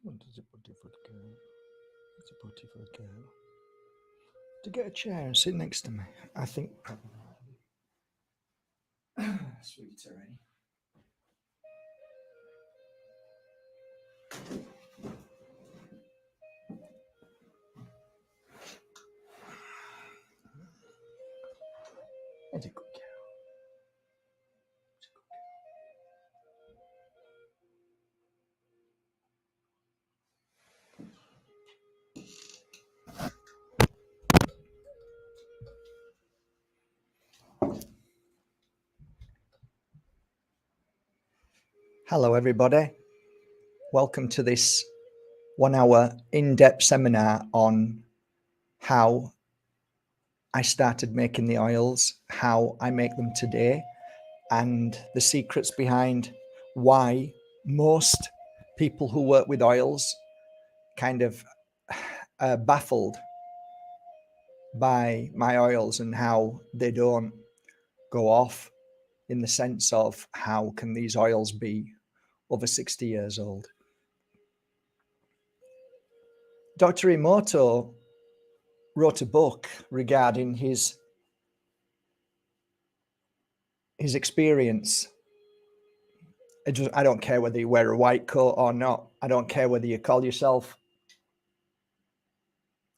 What is a beautiful girl? It's a beautiful girl. To get a chair and sit next to me, I think probably. Sweeter, eh? It's a good girl. It's a good girl. Hello, everybody. Welcome to this 1 hour in-depth seminar on how I started making the oils, how I make them today, and the secrets behind why most people who work with oils kind of baffled by my oils and how they don't go off, in the sense of how can these oils be over 60 years old. Dr. Emoto wrote a book regarding his experience. I don't care whether you wear a white coat or not. I don't care whether you call yourself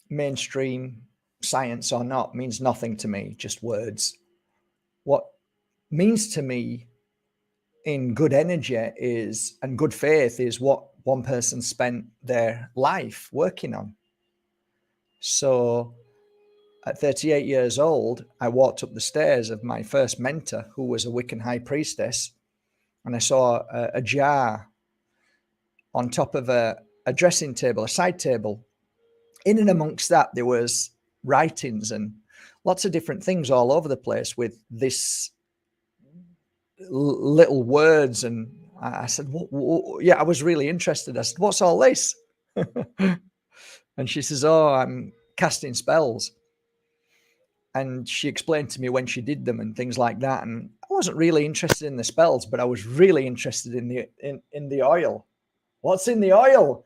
mainstream science or not. It means nothing to me, just words. What means to me in good energy is, and good faith is, what one person spent their life working on. So at 38 years old, I walked up the stairs of my first mentor, who was a Wiccan high priestess, and I saw a jar on top of a dressing table, a side table. In and amongst that, there was writings and lots of different things all over the place with this little words. And I said, yeah, I was really interested. I said, what's all this? And she says, oh, I'm casting spells. And she explained to me when she did them and things like that. And I wasn't really interested in the spells, but I was really interested in the oil. What's in the oil?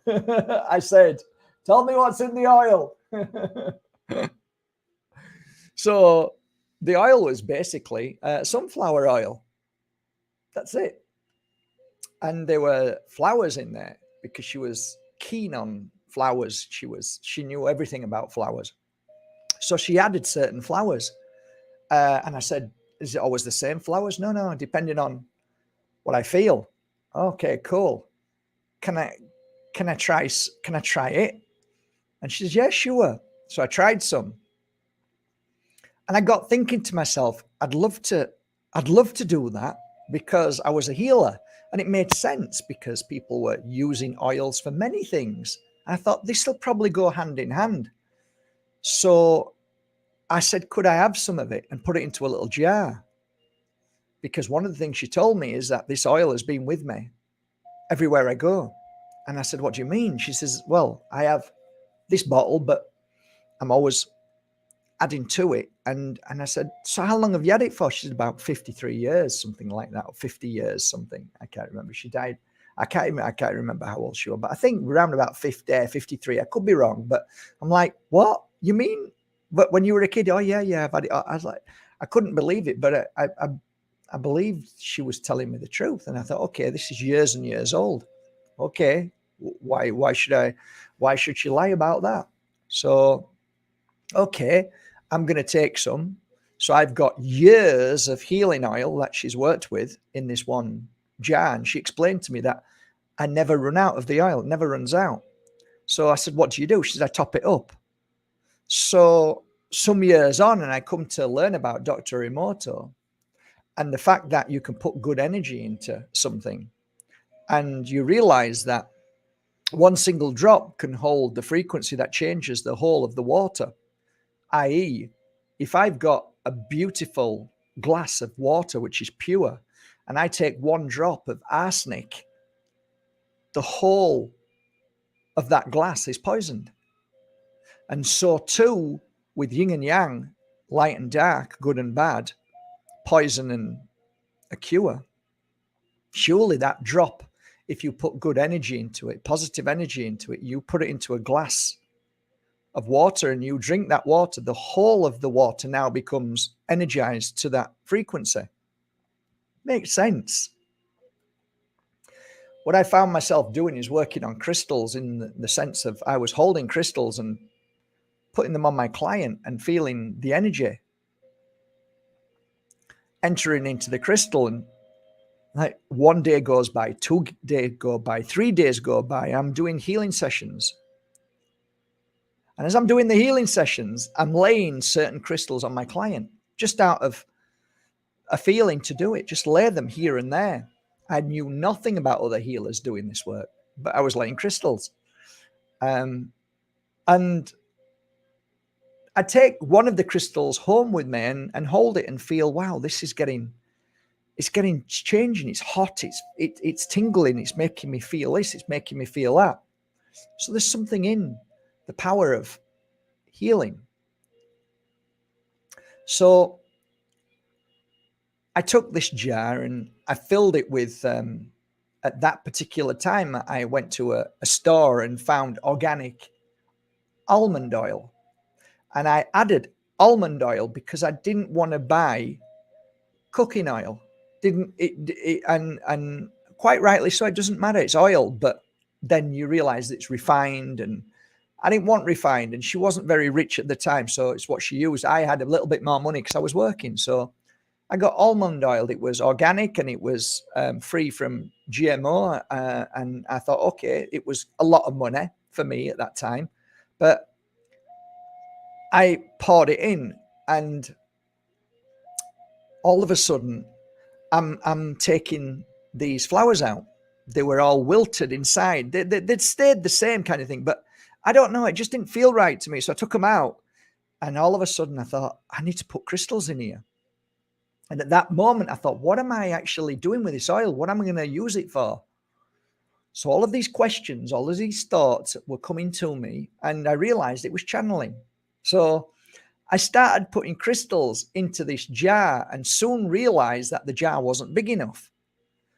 I said, tell me what's in the oil. So the oil was basically sunflower oil. That's it. And there were flowers in there because she was keen on flowers. She knew everything about flowers. So she added certain flowers. And I said, is it always the same flowers? No, depending on what I feel. Okay, cool. Can I try it? And she says, yeah, sure. So I tried some. And I got thinking to myself, I'd love to do that, because I was a healer. And it made sense because people were using oils for many things. I thought this will probably go hand in hand. So I said, could I have some of it and put it into a little jar? Because one of the things she told me is that this oil has been with me everywhere I go. And I said, what do you mean? She says, well, I have this bottle, but I'm always adding to it. And I said, so how long have you had it for? She said, about 53 years, something like that, or 50 years, something. I can't remember. She died. I can't remember how old she was, but I think around about 50, 53. I could be wrong, but I'm like, what? You mean? But when you were a kid? Oh, yeah, I've had it. I was like, I couldn't believe it, but I believed she was telling me the truth. And I thought, okay, this is years and years old. Okay, why should she lie about that? So, okay, I'm going to take some. So I've got years of healing oil that she's worked with in this one jar. And she explained to me that I never run out of the oil. It never runs out. So I said, what do you do? She said, I top it up. So some years on, and I come to learn about Dr. Emoto and the fact that you can put good energy into something. And you realize that one single drop can hold the frequency that changes the whole of the water. I.e., if I've got a beautiful glass of water, which is pure, and I take one drop of arsenic, the whole of that glass is poisoned. And so too with yin and yang, light and dark, good and bad, poison and a cure. Surely that drop if you put good energy into it, positive energy into it, you put it into a glass of water and you drink that water, the whole of the water now becomes energized to that frequency. Makes sense. What I found myself doing is working on crystals in the sense of I was holding crystals and putting them on my client and feeling the energy entering into the crystal. And like 1 day goes by, 2 days go by, 3 days go by. I'm doing healing sessions. And as I'm doing the healing sessions, I'm laying certain crystals on my client just out of a feeling to do it. Just lay them here and there. I knew nothing about other healers doing this work, but I was laying crystals. And I take one of the crystals home with me and hold it and feel, wow, this is it's changing. It's hot. It's tingling. It's making me feel this. It's making me feel that. So there's something in the power of healing. So I took this jar and I filled it with, at that particular time, I went to a store and found organic almond oil. And I added almond oil because I didn't want to buy cooking oil. And quite rightly so, it doesn't matter, it's oil, but then you realize it's refined, and I didn't want refined, and she wasn't very rich at the time, so it's what she used. I had a little bit more money because I was working, so I got almond oil. It was organic and it was free from GMO, and I thought, okay, it was a lot of money for me at that time, but I poured it in, and all of a sudden I'm taking these flowers out. They were all wilted inside. They'd stayed the same kind of thing, but I don't know, it just didn't feel right to me. So I took them out, and all of a sudden I thought, I need to put crystals in here. And at that moment I thought, what am I actually doing with this oil? What am I going to use it for? So all of these questions, all of these thoughts were coming to me, and I realized it was channeling. So I started putting crystals into this jar and soon realized that the jar wasn't big enough.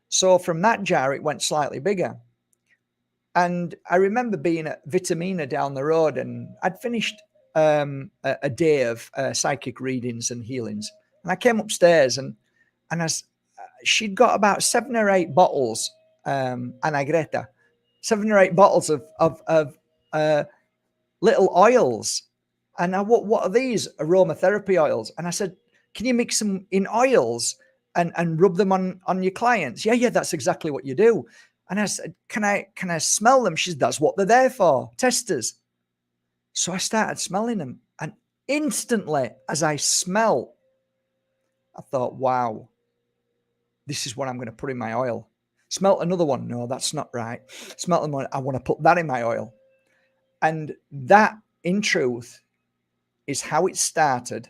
So from that jar, it went slightly bigger. And I remember being at Vitamina down the road, and I'd finished a day of psychic readings and healings. And I came upstairs, and she'd got about 7 or 8 bottles, Anna Greta, 7 or 8 bottles of little oils. And what are these? Aromatherapy oils. And I said, can you mix them in oils and rub them on your clients? Yeah, that's exactly what you do. And I said, can I smell them? She said, that's what they're there for, testers. So I started smelling them. And instantly, as I smell, I thought, wow, this is what I'm going to put in my oil. Smelt another one. No, that's not right. Smelt another one. I want to put that in my oil. And that, in truth, is how it started.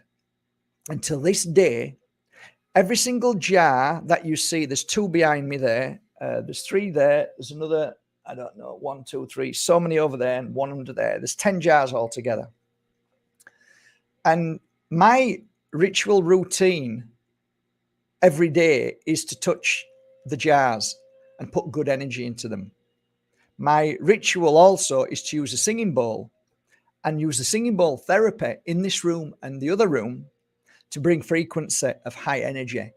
Until this day, every single jar that you see, there's 2 behind me there, there's 3 there, there's another, I don't know, 1, 2, 3, so many over there, and 1 under there. There's 10 jars altogether. And my ritual routine every day is to touch the jars and put good energy into them. My ritual also is to use a singing bowl and use the singing bowl therapy in this room and the other room to bring frequency of high energy.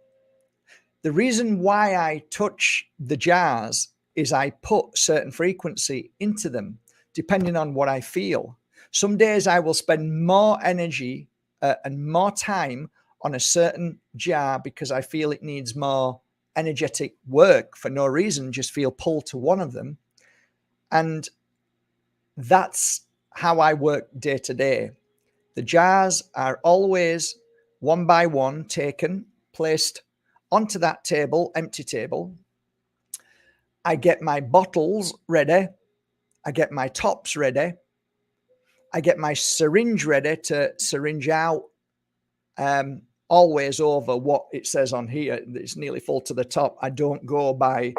The reason why I touch the jars is I put certain frequency into them depending on what I feel. Some days I will spend more energy and more time on a certain jar because I feel it needs more energetic work for no reason, just feel pulled to one of them. And that's how I work day to day. The jars are always one by one taken, placed onto that table, empty table. I get my bottles ready. I get my tops ready. I get my syringe ready to syringe out, always over what it says on here. It's nearly full to the top. I don't go by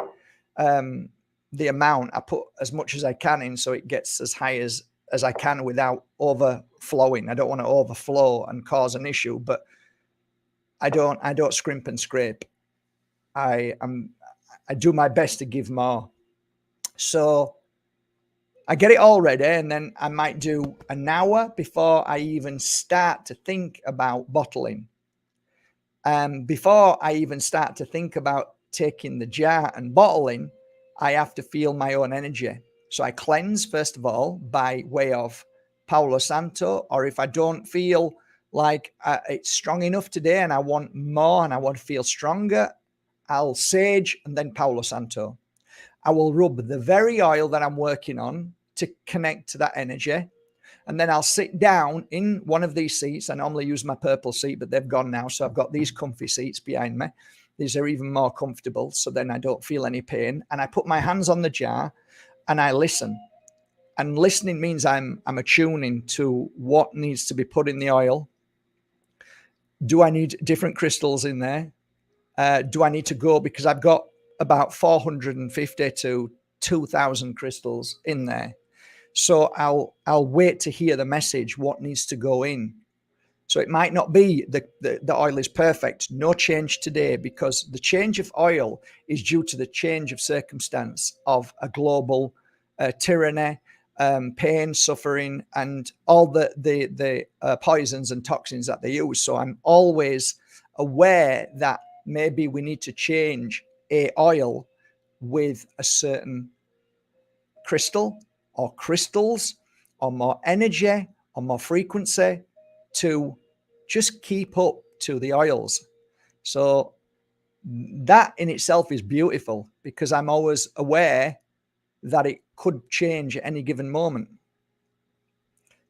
the amount. I put as much as I can in so it gets as high as I can without overflowing. I don't want to overflow and cause an issue, but I don't scrimp and scrape. I do my best to give more. So I get it all ready, and then I might do an hour before I even start to think about bottling. Before I even start to think about taking the jar and bottling, I have to feel my own energy. So I cleanse, first of all, by way of Palo Santo, or if I don't feel like it's strong enough today and I want more and I want to feel stronger, I'll sage and then Palo Santo. I will rub the very oil that I'm working on to connect to that energy. And then I'll sit down in one of these seats. I normally use my purple seat, but they've gone now. So I've got these comfy seats behind me. These are even more comfortable. So then I don't feel any pain. And I put my hands on the jar and I listen. And listening means I'm attuning to what needs to be put in the oil. Do I need different crystals in there? Do I need to go? Because I've got about 450 to 2,000 crystals in there. So I'll wait to hear the message, what needs to go in. So it might not be the oil is perfect, no change today, because the change of oil is due to the change of circumstance of a global tyranny, pain, suffering, and all the poisons and toxins that they use. So I'm always aware that maybe we need to change a oil with a certain crystal or crystals or more energy or more frequency to just keep up to the oils. So that in itself is beautiful, because I'm always aware that it could change at any given moment.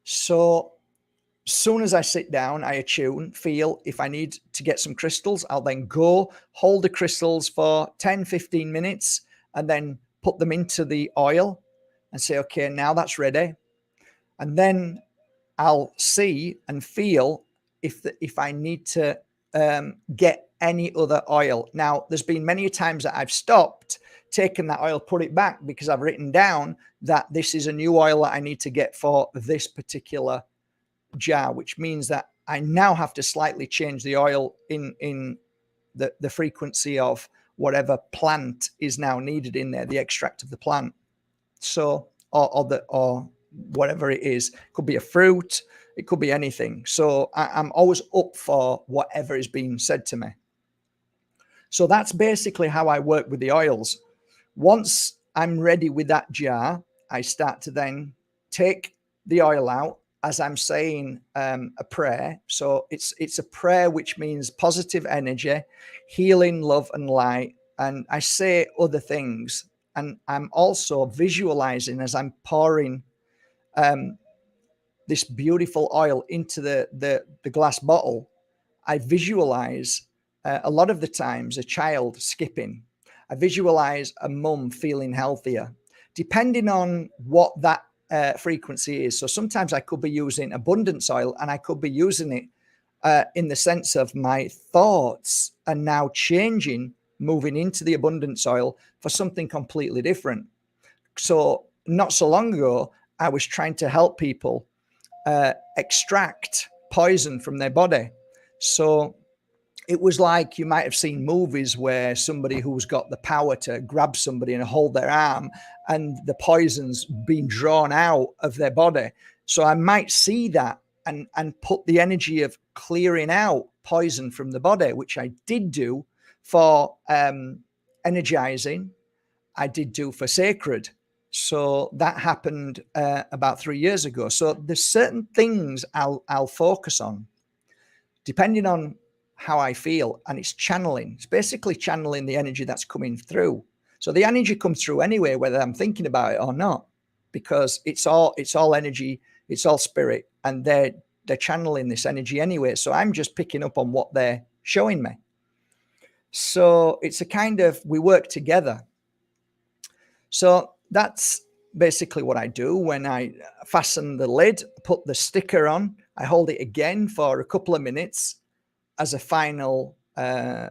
So soon as I sit down, I attune, feel if I need to get some crystals, I'll then go hold the crystals for 10, 15 minutes and then put them into the oil and say, okay, now that's ready. And then I'll see and feel if I need to get any other oil. Now, there's been many times that I've stopped, taken that oil, put it back, because I've written down that this is a new oil that I need to get for this particular jar, which means that I now have to slightly change the oil in the frequency of whatever plant is now needed in there, the extract of the plant. So, or whatever it is, it could be a fruit, it could be anything. So I'm always up for whatever is being said to me. So that's basically how I work with the oils. Once I'm ready with that jar, I start to then take the oil out as I'm saying a prayer. So it's a prayer, which means positive energy, healing, love, and light. And I say other things. And I'm also visualizing as I'm pouring this beautiful oil into the glass bottle. I visualize a lot of the times a child skipping. I visualize a mum feeling healthier, depending on what that frequency is. So sometimes I could be using abundance oil, and I could be using it in the sense of my thoughts are now changing, moving into the abundance oil for something completely different. So not so long ago, I was trying to help people extract poison from their body. So it was like, you might have seen movies where somebody who's got the power to grab somebody and hold their arm, and the poison's being drawn out of their body. So I might see that and put the energy of clearing out poison from the body, which I did do for energizing. I did do for sacred. So that happened about 3 years ago. So there's certain things I'll focus on depending on how I feel, and it's channeling. It's basically channeling the energy that's coming through. So the energy comes through anyway, whether I'm thinking about it or not, because it's all energy, it's all spirit, and they're channeling this energy anyway. So I'm just picking up on what they're showing me. So it's a kind of, we work together. So that's basically what I do. When I fasten the lid, put the sticker on, I hold it again for a couple of minutes as a final, I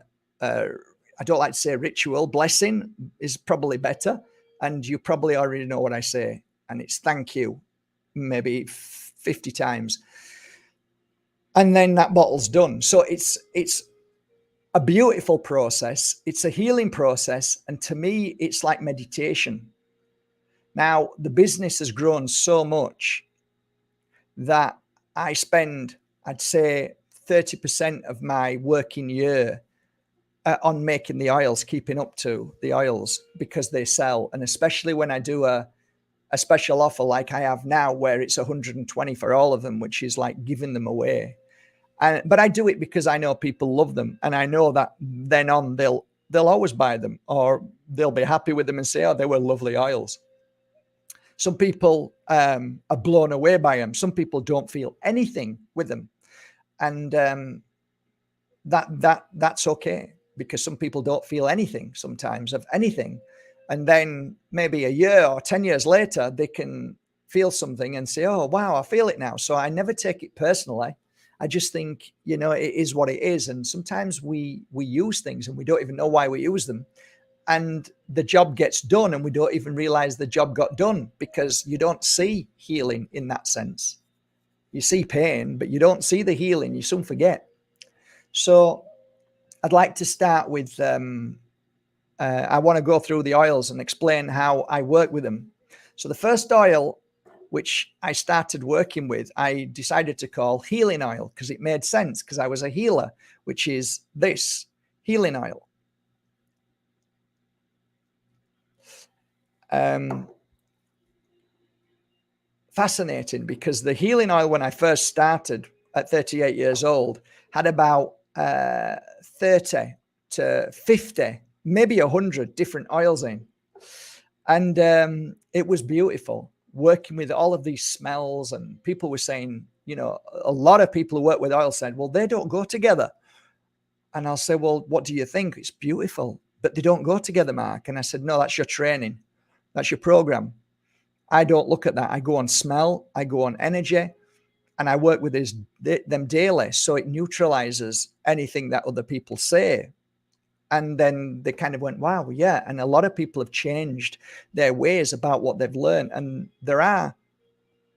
don't like to say ritual, blessing is probably better. And you probably already know what I say. And it's thank you, maybe 50 times. And then that bottle's done. So it's a beautiful process. It's a healing process. And to me, it's like meditation. Now, the business has grown so much that I spend, I'd say, 30% of my working year on making the oils, keeping up to the oils, because they sell. And especially when I do a special offer like I have now, where it's 120 for all of them, which is like giving them away. But I do it because I know people love them, and I know that then on they'll always buy them, or they'll be happy with them and say, oh, they were lovely oils. Some people are blown away by them. Some people don't feel anything with them, and that's okay, because some people don't feel anything sometimes of anything, and then maybe a year or 10 years later they can feel something and say, oh wow, I feel it now. So I never take it personally. I just think, you know, it is what it is. And sometimes we use things and we don't even know why we use them, and the job gets done and we don't even realize the job got done, because you don't see healing in that sense. You see pain, but you don't see the healing. You soon forget. So I'd like to start with, I want to go through the oils and explain how I work with them. So the first oil which I started working with, I decided to call healing oil, because it made sense, because I was a healer, which is this healing oil. Fascinating, because the healing oil, when I first started at 38 years old, had about 30 to 50, maybe 100 different oils in. And it was beautiful working with all of these smells. And people were saying, you know, a lot of people who work with oil said, well, they don't go together. And I'll say, well, what do you think? It's beautiful, but they don't go together, Mark. And I said, no, that's your training. That's your program. I don't look at that. I go on smell, I go on energy, and I work with them daily. So it neutralizes anything that other people say. And then they kind of went, wow, yeah. And a lot of people have changed their ways about what they've learned. And there are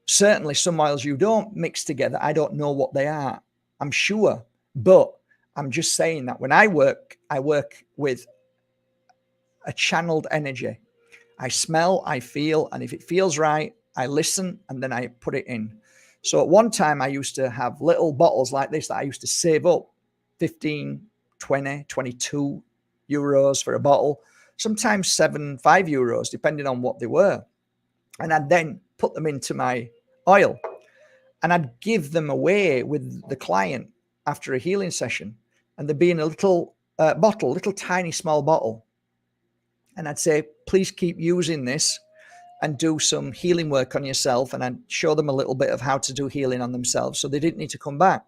certainly some oils you don't mix together. I don't know what they are, I'm sure. But I'm just saying that when I work with a channeled energy. I smell, I feel, and if it feels right, I listen, and then I put it in. So at one time, I used to have little bottles like this that I used to save up, 15, 20, 22 euros for a bottle, sometimes 5 euros, depending on what they were. And I'd then put them into my oil, and I'd give them away with the client after a healing session. And they'd be in a little bottle, little tiny small bottle. And I'd say, please keep using this and do some healing work on yourself. And I'd show them a little bit of how to do healing on themselves, so they didn't need to come back.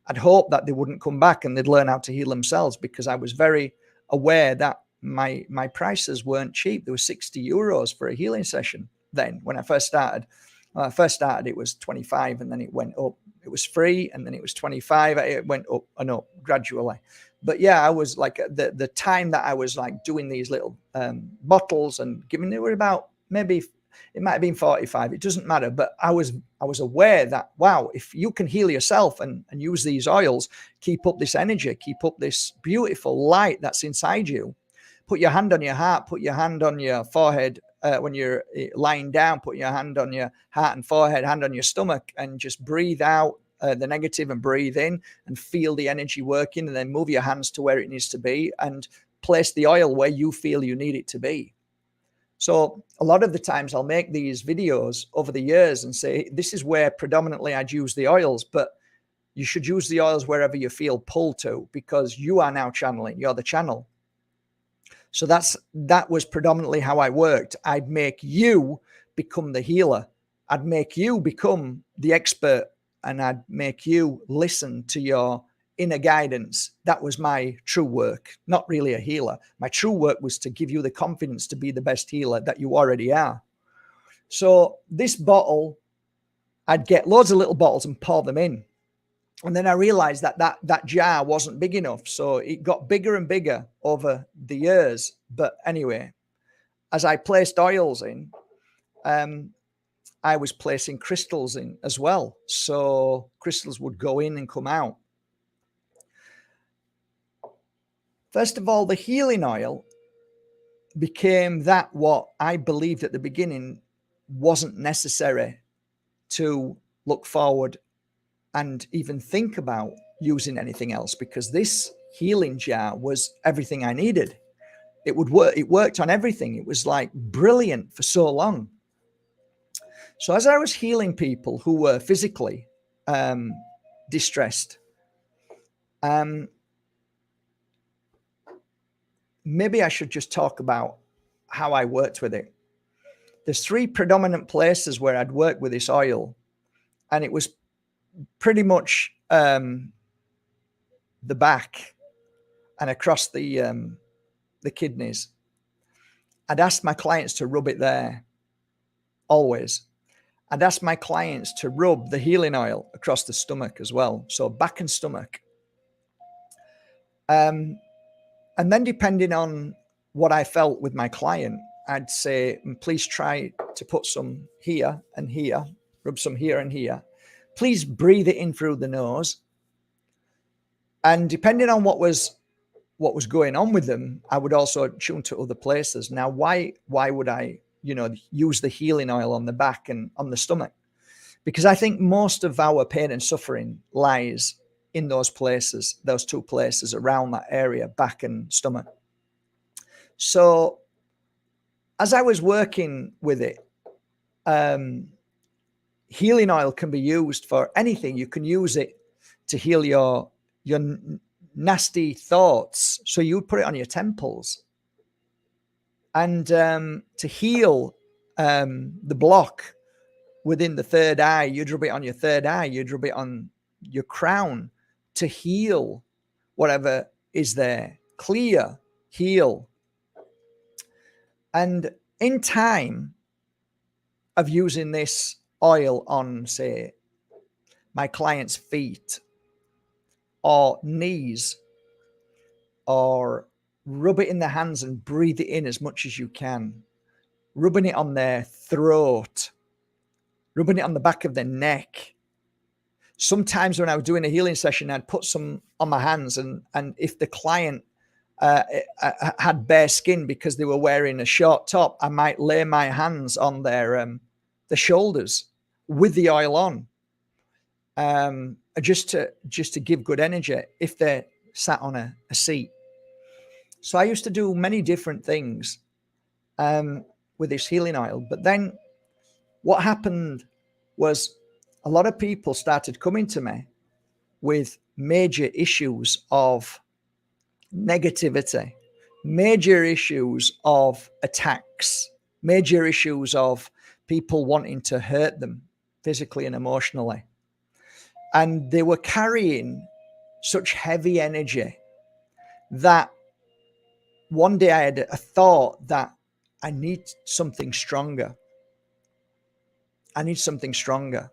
I'd hope that they wouldn't come back and they'd learn how to heal themselves, because I was very aware that my prices weren't cheap. There was 60 euros for a healing session then when I first started. When I first started, it was 25, and then it went up. It was free, and then it was 25. It went up and up gradually. But yeah, I was like, the time that I was like doing these little bottles and giving, it were about, maybe it might have been 45. It doesn't matter. But I was aware that, wow, if you can heal yourself and use these oils, keep up this energy, keep up this beautiful light that's inside you. Put your hand on your heart, put your hand on your forehead. When you're lying down, put your hand on your heart and forehead, hand on your stomach, and just breathe out the negative and breathe in and feel the energy working, and then move your hands to where it needs to be and place the oil where you feel you need it to be. So a lot of the times I'll make these videos over the years and say, this is where predominantly I'd use the oils, but you should use the oils wherever you feel pulled to, because you are now channeling, you're the channel. So that was predominantly how I worked. I'd make you become the healer. I'd make you become the expert, and I'd make you listen to your inner guidance. That was my true work, not really a healer. My true work was to give you the confidence to be the best healer that you already are. So this bottle, I'd get loads of little bottles and pour them in. And then I realized that jar wasn't big enough. So it got bigger and bigger over the years. But anyway, as I placed oils in, I was placing crystals in as well. So crystals would go in and come out. First of all, the healing oil, became that what I believed at the beginning wasn't necessary to look forward and even think about using anything else, because this healing jar was everything I needed. It would work. It worked on everything. It was like brilliant for so long. So as I was healing people who were physically distressed, maybe I should just talk about how I worked with it. There's three predominant places where I'd work with this oil, and it was pretty much the back and across the kidneys. I'd ask my clients to rub it there, always. I'd ask my clients to rub the healing oil across the stomach as well, so back and stomach. And then depending on what I felt with my client, I'd say, please try to put some here and here, rub some here and here. Please breathe it in through the nose. And depending on what was going on with them, I would also attune to other places. Now, why would I, use the healing oil on the back and on the stomach? Because I think most of our pain and suffering lies in those places, those two places around that area, back and stomach. So as I was working with it, healing oil can be used for anything. You can use it to heal your nasty thoughts. So you would put it on your temples. And to heal the block within the third eye, you'd rub it on your third eye, you'd rub it on your crown to heal whatever is there. Clear, heal. And in time of using this oil on, say, my client's feet or knees, or rub it in their hands and breathe it in as much as you can, rubbing it on their throat, rubbing it on the back of their neck. Sometimes when I was doing a healing session, I'd put some on my hands, and if the client had bare skin because they were wearing a short top, I might lay my hands on their the shoulders with the oil on, just to give good energy if they're sat on a seat. So I used to do many different things with this healing oil. But then what happened was a lot of people started coming to me with major issues of negativity, major issues of attacks, major issues of people wanting to hurt them physically and emotionally. And they were carrying such heavy energy that one day I had a thought that I need something stronger. I need something stronger.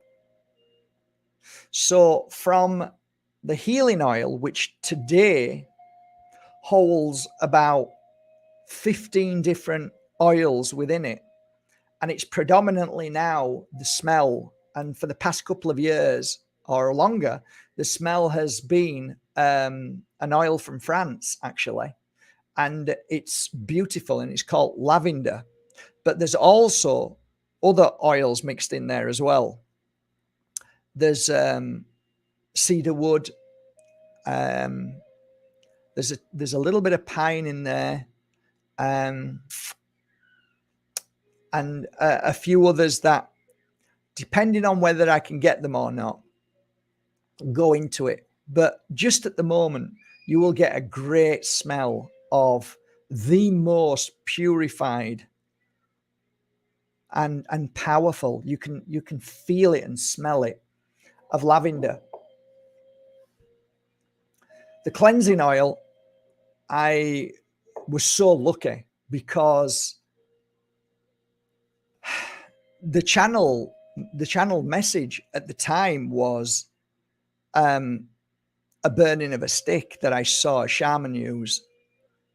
So from the healing oil, which today holds about 15 different oils within it, and it's predominantly now the smell, and for the past couple of years or longer, the smell has been an oil from France, actually, and it's beautiful, and it's called lavender. But there's also other oils mixed in there as well. There's cedar wood. There's a little bit of pine in there, and a few others that, depending on whether I can get them or not, go into it. But just at the moment, you will get a great smell of the most purified and powerful. You can feel it and smell it, of lavender. The cleansing oil, I was so lucky because the channel message at the time was a burning of a stick that I saw a shaman use,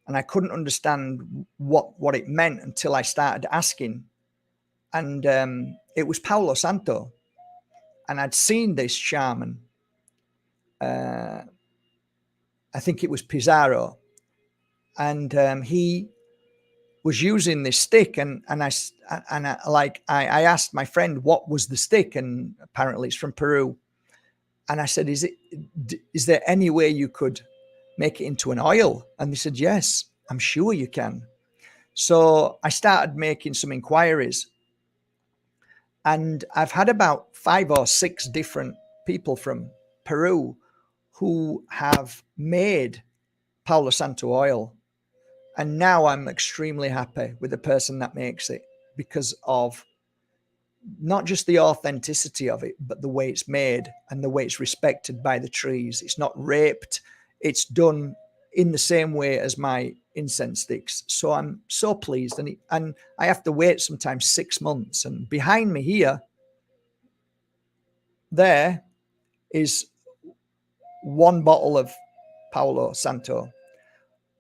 and I couldn't understand what it meant until I started asking. And it was Palo Santo, and I'd seen this shaman. I think it was Pizarro, and he was using this stick, and I asked my friend what was the stick, and apparently it's from Peru. And I said, is there any way you could make it into an oil? And they said, yes, I'm sure you can. So I started making some inquiries, and I've had about 5 or 6 different people from Peru who have made Palo Santo oil. And now I'm extremely happy with the person that makes it, because of not just the authenticity of it, but the way it's made and the way it's respected by the trees. It's not raped. It's done in the same way as my incense sticks. So I'm so pleased. And I have to wait sometimes 6 months. And behind me here, there is 1 bottle of Palo Santo.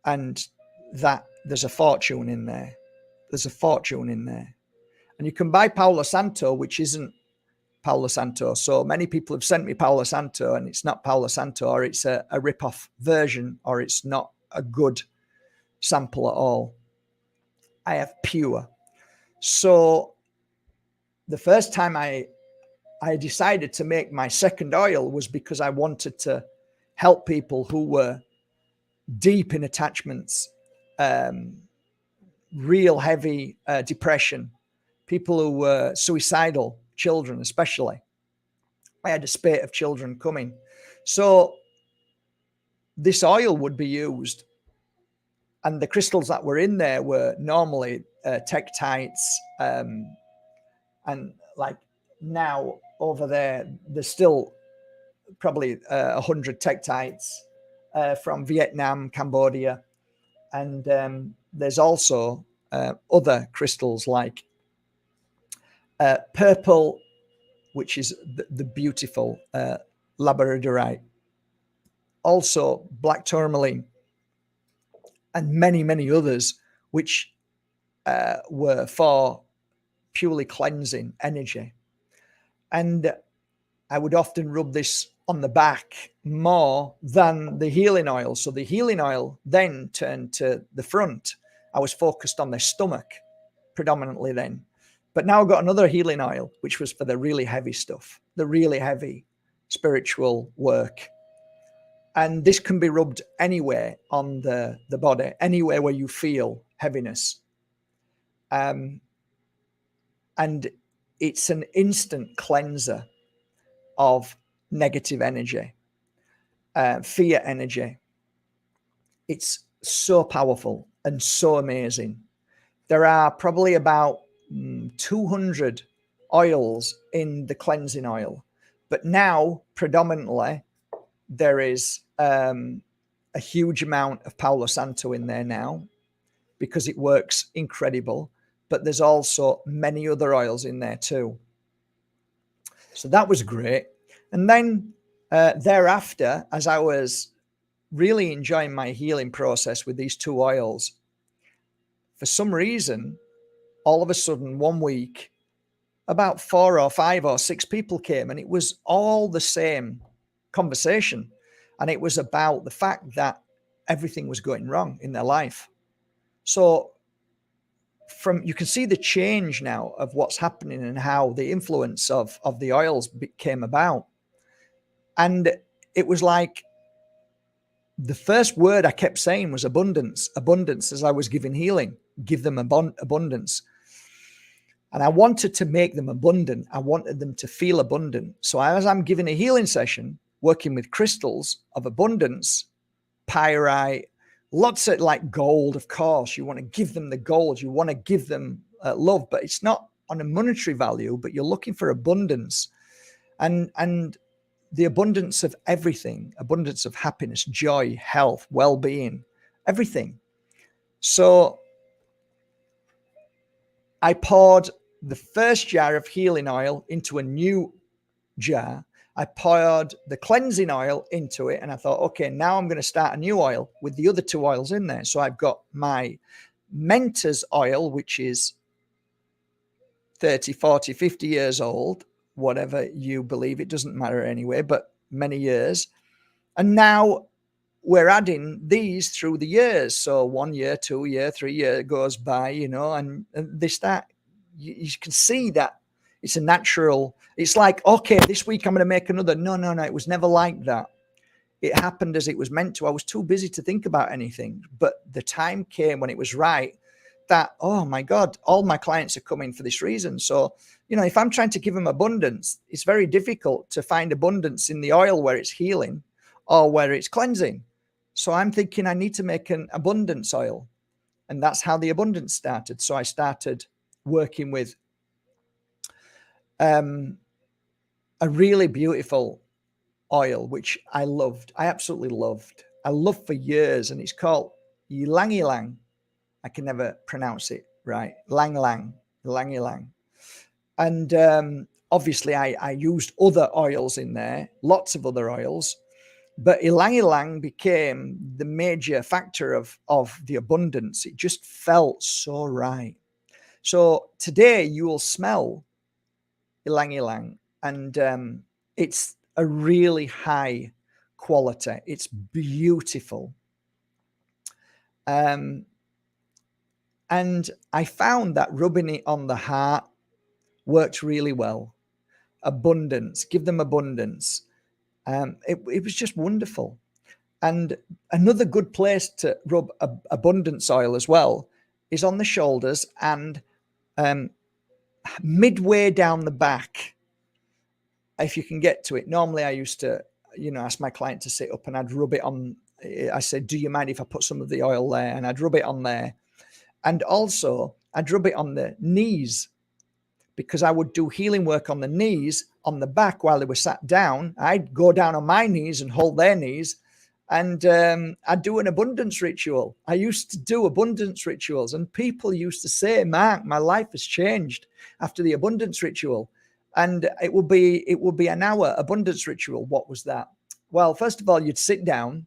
And that there's a fortune in there. There's a fortune in there. And you can buy Palo Santo, which isn't Palo Santo. So many people have sent me Palo Santo, and it's not Palo Santo, or it's a rip-off version, or it's not a good sample at all. I have pure. So the first time I decided to make my second oil was because I wanted to help people who were deep in attachments, real heavy depression, people who were suicidal, children especially. I had a spate of children coming. So this oil would be used, and the crystals that were in there were normally tektites, and like now over there, there's still probably 100 tektites from Vietnam, Cambodia, and there's also other crystals like purple, which is the beautiful labradorite, also black tourmaline, and many, many others, which were for purely cleansing energy. And I would often rub this on the back more than the healing oil. So the healing oil then turned to the front. I was focused on their stomach predominantly then. But now I've got another healing oil, which was for the really heavy stuff, the really heavy spiritual work. And this can be rubbed anywhere on the body, anywhere where you feel heaviness. And it's an instant cleanser of negative energy, fear energy. It's so powerful and so amazing. There are probably about 200 oils in the cleansing oil, but now predominantly there is a huge amount of Palo Santo in there now, because it works incredible, but there's also many other oils in there too. So that was great. And then thereafter, as I was really enjoying my healing process with these 2 oils, for some reason, all of a sudden, 1 week, about 4 or 5 or 6 people came, and it was all the same conversation. And it was about the fact that everything was going wrong in their life. So you can see the change now of what's happening and how the influence of the oils came about. And it was like the first word I kept saying was abundance, abundance, as I was giving healing, give them abundance. And I wanted to make them abundant. I wanted them to feel abundant. So as I'm giving a healing session, working with crystals of abundance, pyrite, lots of like gold, of course, you want to give them the gold, you want to give them love, but it's not on a monetary value, but you're looking for abundance and the abundance of everything, abundance of happiness, joy, health, well-being, everything. So I poured the first jar of healing oil into a new jar. I poured the cleansing oil into it, and I thought, okay, now I'm going to start a new oil with the other 2 oils in there. So I've got my Mentor's oil, which is 30, 40, 50 years old, whatever you believe, it doesn't matter anyway, but many years. And now we're adding these through the years. So 1 year, 2 year, 3 year goes by, you know, and they start, you can see that it's a natural, it's like, okay, this week I'm going to make another. No, it was never like that. It happened as it was meant to. I was too busy to think about anything, but the time came when it was right that, oh my God, all my clients are coming for this reason. So, you know, if I'm trying to give them abundance, it's very difficult to find abundance in the oil where it's healing or where it's cleansing. So I'm thinking I need to make an abundance oil. And that's how the abundance started. So I started working with a really beautiful oil, which I loved. I absolutely loved. I loved for years. And it's called ylang ylang. I can never pronounce it right. Ylang ylang. And obviously I used other oils in there, lots of other oils. But ylang ylang became the major factor of the abundance. It just felt so right. So today you will smell ylang ylang, and it's a really high quality. It's beautiful. And I found that rubbing it on the heart worked really well. Abundance, give them abundance. It was just wonderful. And another good place to rub abundance oil as well is on the shoulders and midway down the back, if you can get to it. Normally I used to, you know, ask my client to sit up and I'd rub it on. I said, do you mind if I put some of the oil there? And I'd rub it on there. And also I'd rub it on the knees, because I would do healing work on the knees, on the back while they were sat down. I'd go down on my knees and hold their knees. And I'd do an abundance ritual. I used to do abundance rituals, and people used to say, Mark, my life has changed after the abundance ritual. And it would be an hour abundance ritual. What was that? Well, first of all, you'd sit down.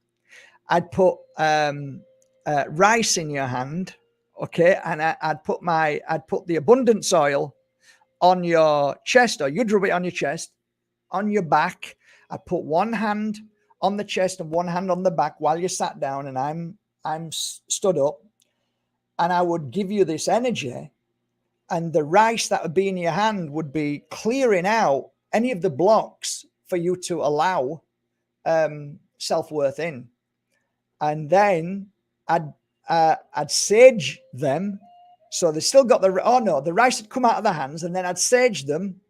I'd put rice in your hand, okay, and I'd put the abundance oil on your chest, or you'd rub it on your chest, on your back. I'd put one hand on the chest and one hand on the back while you sat down, and I'm stood up, and I would give you this energy, and the rice that would be in your hand would be clearing out any of the blocks for you to allow self-worth in. And then I'd sage them, so they still got the rice had come out of the hands, and then I'd sage them,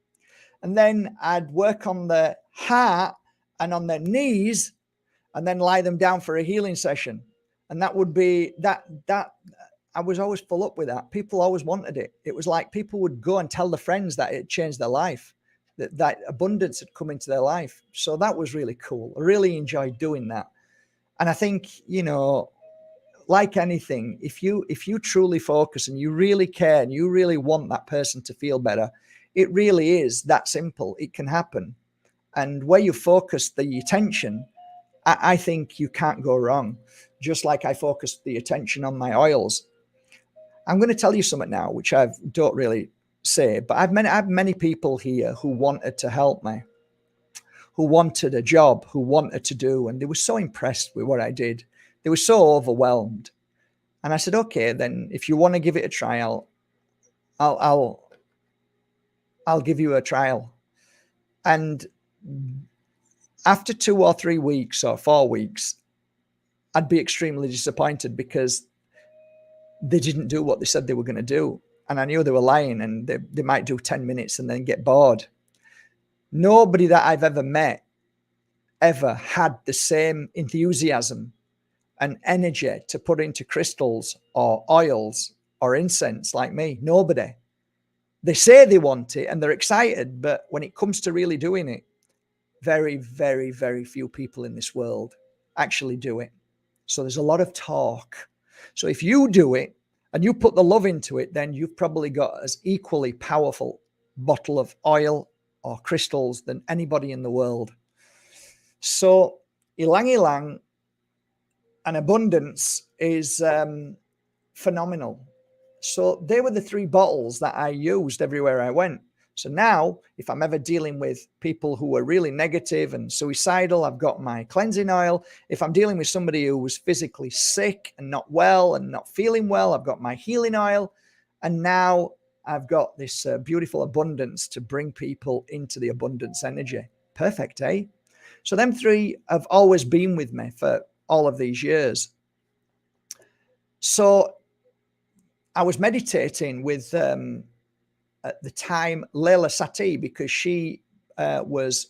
and then I'd work on the heart and on their knees, and then lie them down for a healing session. And that would be that I was always full up with that. People always wanted it. It was like people would go and tell their friends that it changed their life, that abundance had come into their life. So that was really cool. I really enjoyed doing that. And I think, you know, like anything, if you truly focus and you really care and you really want that person to feel better, it really is that simple. It can happen. And where you focus the attention, I think you can't go wrong. Just like I focused the attention on my oils. I'm going to tell you something now, which I don't really say, but I've many people here who wanted to help me, who wanted a job, who wanted to do, and they were so impressed with what I did. They were so overwhelmed. And I said, okay, then if you want to give it a trial, I'll give you a trial. And after 2 or 3 weeks or 4 weeks, I'd be extremely disappointed because they didn't do what they said they were going to do. And I knew they were lying, and they might do 10 minutes and then get bored. Nobody that I've ever met ever had the same enthusiasm and energy to put into crystals or oils or incense like me. Nobody. They say they want it and they're excited, but when it comes to really doing it, very, very, very few people in this world actually do it. So there's a lot of talk. So if you do it and you put the love into it, then you've probably got as equally powerful bottle of oil or crystals than anybody in the world. So ylang ylang and abundance is phenomenal. So they were the 3 bottles that I used everywhere I went. So now, if I'm ever dealing with people who are really negative and suicidal, I've got my cleansing oil. If I'm dealing with somebody who was physically sick and not well and not feeling well, I've got my healing oil. And now I've got this beautiful abundance to bring people into the abundance energy. Perfect, eh? So them three have always been with me for all of these years. So I was meditating with at the time Leila Sati, because she was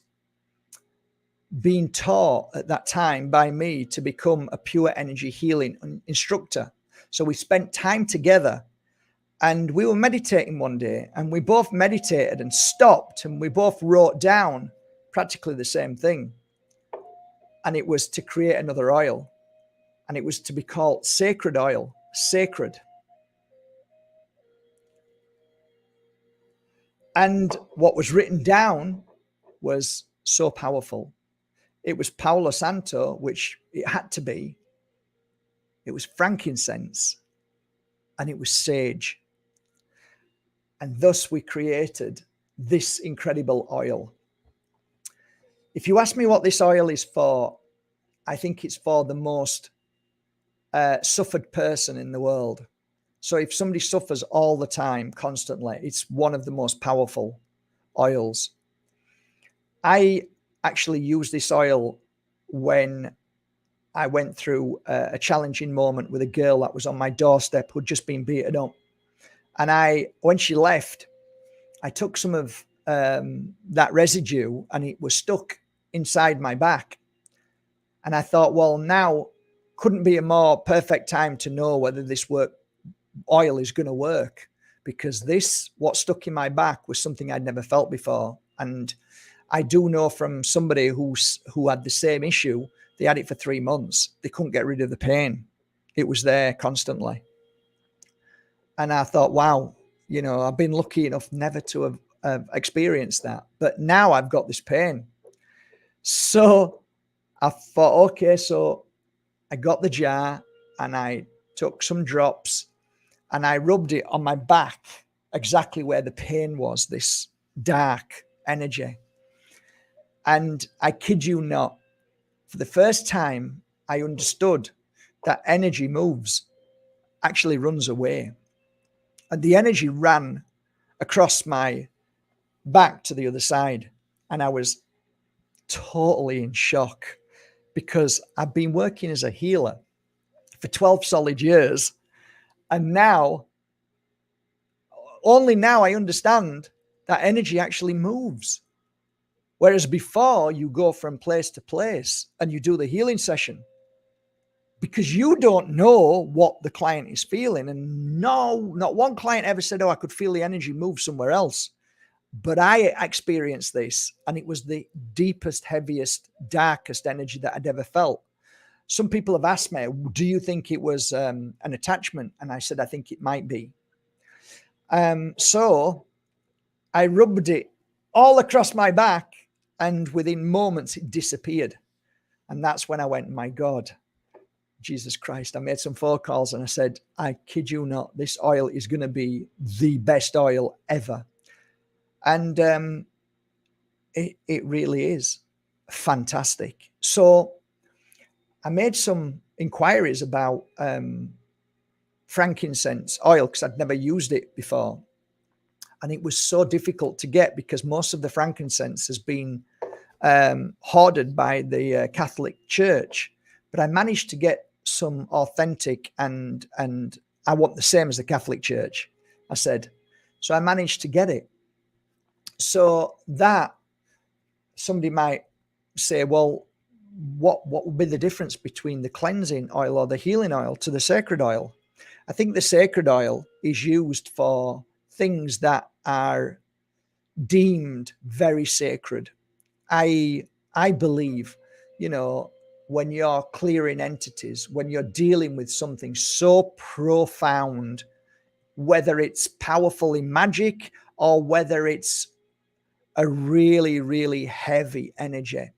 being taught at that time by me to become a pure energy healing instructor. So we spent time together, and we were meditating one day, and we both meditated and stopped, and we both wrote down practically the same thing. And it was to create another oil, and it was to be called sacred oil, sacred. And what was written down was so powerful. It was Palo Santo, which it had to be. It was frankincense, and it was sage. And thus we created this incredible oil. If you ask me what this oil is for, I think it's for the most suffered person in the world. So if somebody suffers all the time, constantly, it's one of the most powerful oils. I actually used this oil when I went through a challenging moment with a girl that was on my doorstep who'd just been beaten up. And when she left, I took some of that residue, and it was stuck inside my back. And I thought, well, now couldn't be a more perfect time to know whether this oil is going to work, because what stuck in my back was something I'd never felt before. And I do know from somebody who had the same issue, they had it for 3 months. They couldn't get rid of the pain. It was there constantly. And I thought, wow, I've been lucky enough never to have experienced that. But now I've got this pain. So I thought, okay, so I got the jar, and I took some drops, and I rubbed it on my back, exactly where the pain was, this dark energy. And I kid you not, for the first time, I understood that energy moves, actually runs away. And the energy ran across my back to the other side. And I was totally in shock, because I've been working as a healer for 12 solid years. And only now I understand that energy actually moves. Whereas before, you go from place to place and you do the healing session because you don't know what the client is feeling. And no, not one client ever said, oh, I could feel the energy move somewhere else. But I experienced this, and it was the deepest, heaviest, darkest energy that I'd ever felt. Some people have asked me, do you think it was an attachment? And I said, I think it might be. So I rubbed it all across my back, and within moments it disappeared. And that's when I went, my God, Jesus Christ. I made some phone calls, and I said, I kid you not, this oil is going to be the best oil ever. And it really is fantastic. So I made some inquiries about frankincense oil, because I'd never used it before. And it was so difficult to get, because most of the frankincense has been hoarded by the Catholic Church. But I managed to get some authentic, and I want the same as the Catholic Church, I said. So I managed to get it. So that somebody might say, well, what would be the difference between the cleansing oil or the healing oil to the sacred oil? I think the sacred oil is used for things that are deemed very sacred. I believe, when you're clearing entities, when you're dealing with something so profound, whether it's powerful in magic or whether it's a really, really heavy energy,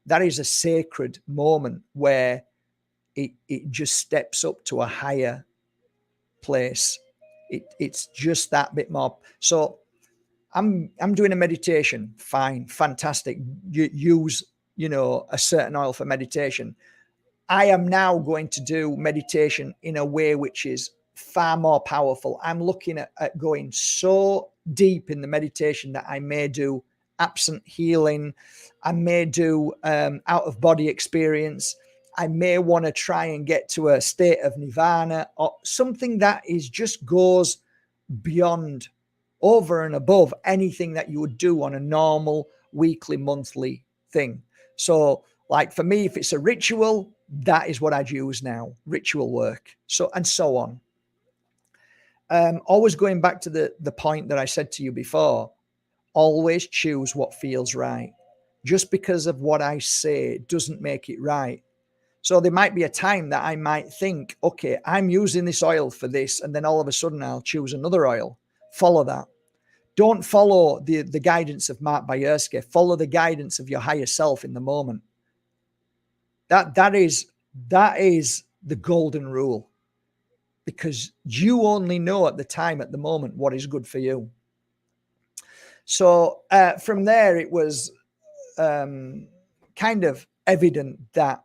that is a sacred moment where it just steps up to a higher place. It's just that bit more. So I'm doing a meditation. Fine, fantastic. You use, a certain oil for meditation. I am now going to do meditation in a way which is far more powerful. I'm looking at going so deep in the meditation that I may do absent healing. I may do out of body experience. I may want to try and get to a state of nirvana or something that is just goes beyond, over and above anything that you would do on a normal weekly, monthly thing. So like for me, if it's a ritual, that is what I'd use now, ritual work. So, and so on. Always going back to the point that I said to you before, always choose what feels right. Just because of what I say doesn't make it right. So there might be a time that I might think, okay, I'm using this oil for this, and then all of a sudden I'll choose another oil. Follow that. Don't follow the guidance of Mark Bajerski. Follow the guidance of your higher self in the moment. That is the golden rule, because you only know at the time, at the moment, what is good for you. So from there, it was kind of evident that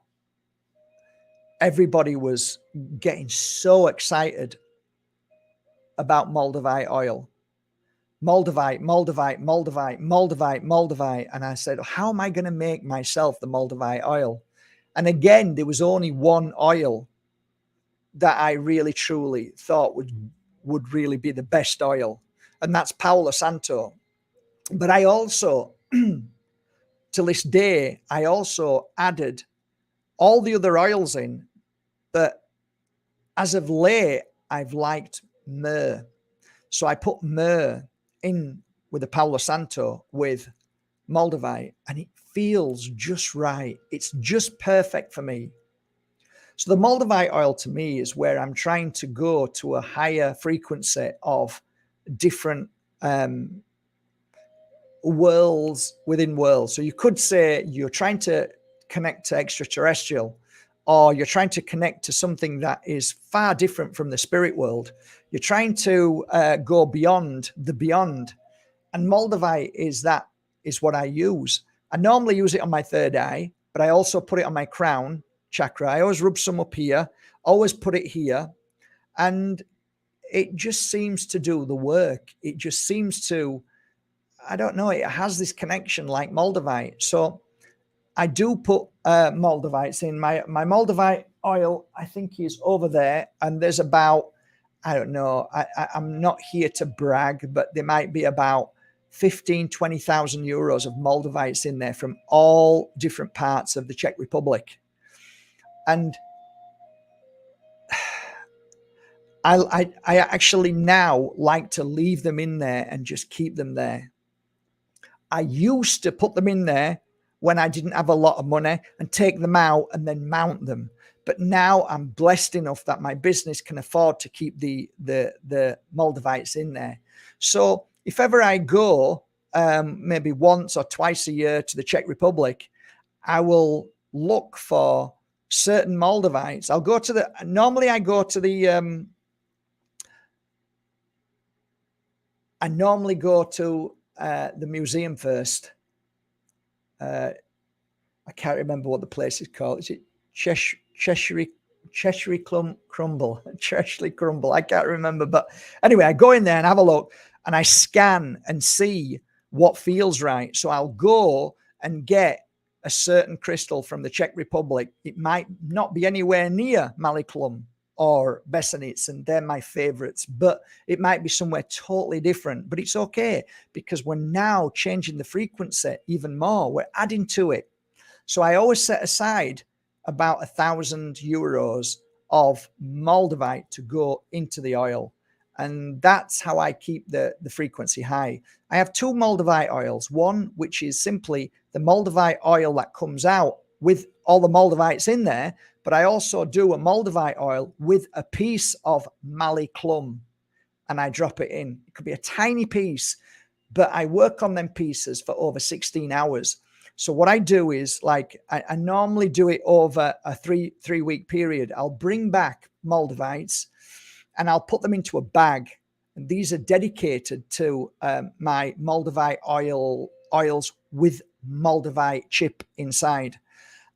everybody was getting so excited about Moldavite oil. Moldavite. And I said, how am I going to make myself the Moldavite oil? And again, there was only one oil that I really truly thought would really be the best oil, and that's Palo Santo. But I also, to this day, I also added all the other oils in, but as of late, I've liked myrrh. So I put myrrh in with the Palo Santo with Moldavite, and it feels just right. It's just perfect for me. So the Moldavite oil to me is where I'm trying to go to a higher frequency of different worlds within worlds. So you could say you're trying to connect to extraterrestrial, or you're trying to connect to something that is far different from the spirit world. You're trying to go beyond the beyond. And Moldavite is what I use. I normally use it on my third eye, but I also put it on my crown chakra. I always rub some up here, always put it here. And it just seems to do the work. It just seems to, I don't know, it has this connection like Moldavite. So I do put Moldavites in. My Moldavite oil, I think, is over there. And there's about, I don't know, I'm not here to brag, but there might be about 15, 20,000 euros of Moldavites in there from all different parts of the Czech Republic. And I actually now like to leave them in there and just keep them there. I used to put them in there when I didn't have a lot of money and take them out and then mount them. But now I'm blessed enough that my business can afford to keep the Moldavites in there. So if ever I go maybe once or twice a year to the Czech Republic, I will look for certain Moldavites. I'll go to the, normally I go to the, I normally go to the museum first. I can't remember what the place is called. Is it Cheshire Crumble? Cheshire Crumble. I can't remember. But anyway, I go in there and have a look, and I scan and see what feels right. So I'll go and get a certain crystal from the Czech Republic. It might not be anywhere near Maliklum or Besanits, and they're my favorites, but it might be somewhere totally different. But it's okay, because we're now changing the frequency even more. We're adding to it. So I always set aside about 1,000 euros of Moldavite to go into the oil. And that's how I keep the frequency high. I have two Moldavite oils, one which is simply the Moldavite oil that comes out with all the Moldavites in there, but I also do a Moldavite oil with a piece of Maliklum, and I drop it in. It could be a tiny piece, but I work on them pieces for over 16 hours. So what I do is, like, I normally do it over a three-week period. I'll bring back Moldavites and I'll put them into a bag. And these are dedicated to my Moldavite oils with Moldavite chip inside.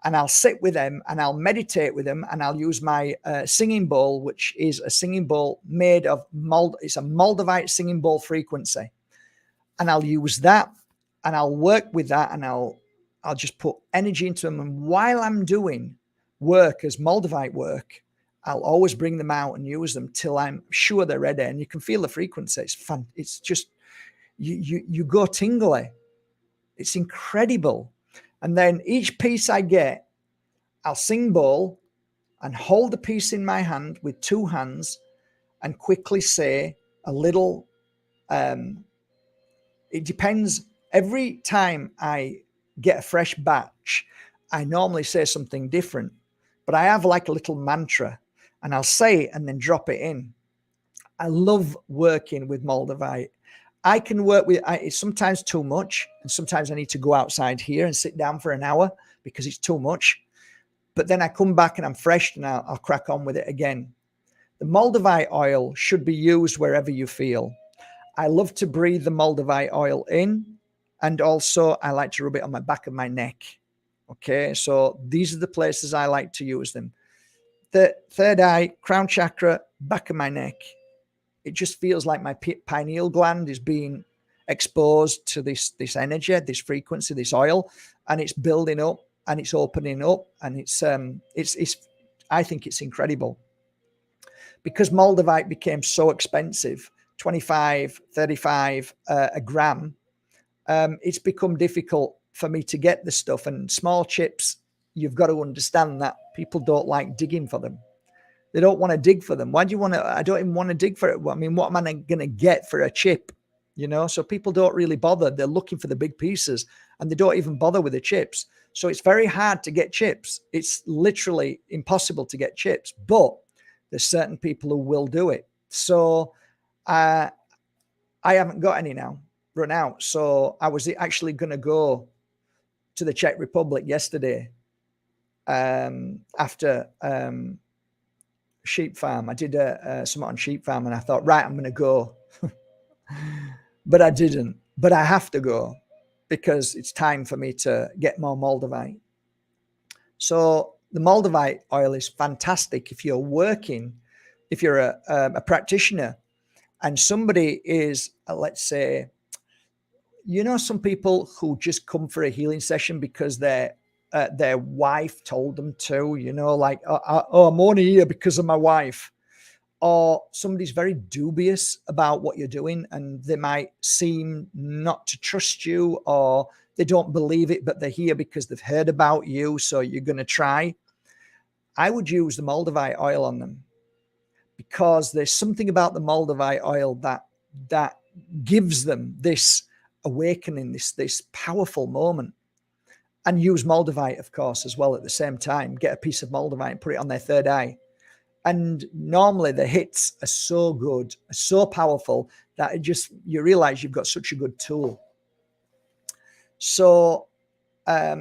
And I'll sit with them and I'll meditate with them, and I'll use my singing bowl, which is a singing bowl made of it's a Moldavite singing bowl frequency. And I'll use that and I'll work with that, and I'll just put energy into them. And while I'm doing work as Moldavite work, I'll always bring them out and use them till I'm sure they're ready. And you can feel the frequency. It's fun. It's just, you go tingly. It's incredible. And then each piece I get, I'll sing bowl and hold the piece in my hand with two hands and quickly say a little, it depends. Every time I get a fresh batch, I normally say something different, but I have like a little mantra, and I'll say it and then drop it in. I love working with Moldavite. I can work with it's sometimes too much, and sometimes I need to go outside here and sit down for an hour because it's too much. But then I come back and I'm fresh, and I'll crack on with it again. The Moldavite oil should be used wherever you feel. I love to breathe the Moldavite oil in, and also I like to rub it on my back of my neck. Okay, so these are the places I like to use them. The third eye, crown chakra, back of my neck. It just feels like my pineal gland is being exposed to this energy, this frequency, this oil, and it's building up and it's opening up, and it's I think it's incredible. Because Moldavite became so expensive, 25, 35 a gram, it's become difficult for me to get the stuff. And small chips, you've got to understand that people don't like digging for them. They don't want to dig for them. Why do you want to? I don't even want to dig for it. I mean, what am I going to get for a chip? You know, so people don't really bother. They're looking for the big pieces, and they don't even bother with the chips. So it's very hard to get chips. It's literally impossible to get chips, but there's certain people who will do it. So I haven't got any now, run out. So I was actually going to go to the Czech Republic yesterday after sheep farm. I did something on sheep farm, and I thought, right, I'm going to go. But I didn't. But I have to go because it's time for me to get more Moldavite. So the Moldavite oil is fantastic if you're working, if you're a practitioner, and somebody is, let's say, you know, some people who just come for a healing session because their wife told them to, you know, like, oh, I'm only here because of my wife. Or somebody's very dubious about what you're doing, and they might seem not to trust you, or they don't believe it, but they're here because they've heard about you, so you're going to try. I would use the Moldavite oil on them, because there's something about the Moldavite oil that gives them this awakening, this powerful moment. And use Moldavite, of course, as well at the same time. Get a piece of Moldavite and put it on their third eye. And normally the hits are so good, so powerful, that you realize you've got such a good tool. So I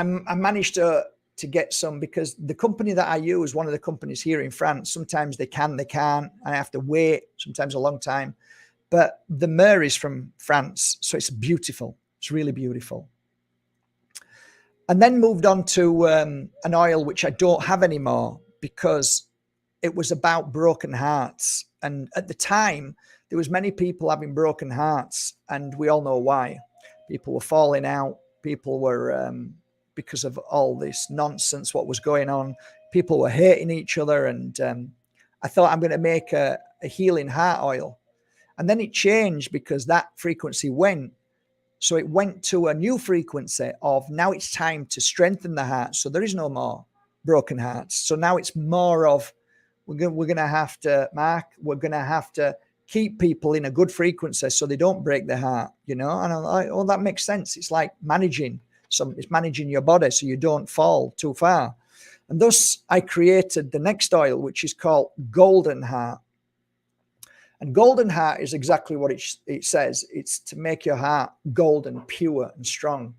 managed to get some, because the company that I use, one of the companies here in France, sometimes they can't, and I have to wait sometimes a long time. But the myrrh is from France, so it's beautiful. It's really beautiful. And then moved on to an oil which I don't have anymore, because it was about broken hearts. And at the time, there was many people having broken hearts, and we all know why. People were falling out. People were, because of all this nonsense, what was going on, people were hating each other. And I thought, I'm going to make a healing heart oil. And then it changed, because that frequency went. So it went to a new frequency of, now it's time to strengthen the heart. So there is no more broken hearts. So now it's more of, we're going to have to, Mark, we're going to have to keep people in a good frequency so they don't break their heart, you know. And I'm like, oh, that makes sense. It's like it's managing your body so you don't fall too far. And thus I created the next oil, which is called Golden Heart. And Golden Heart is exactly what it says. It's to make your heart golden, pure, and strong.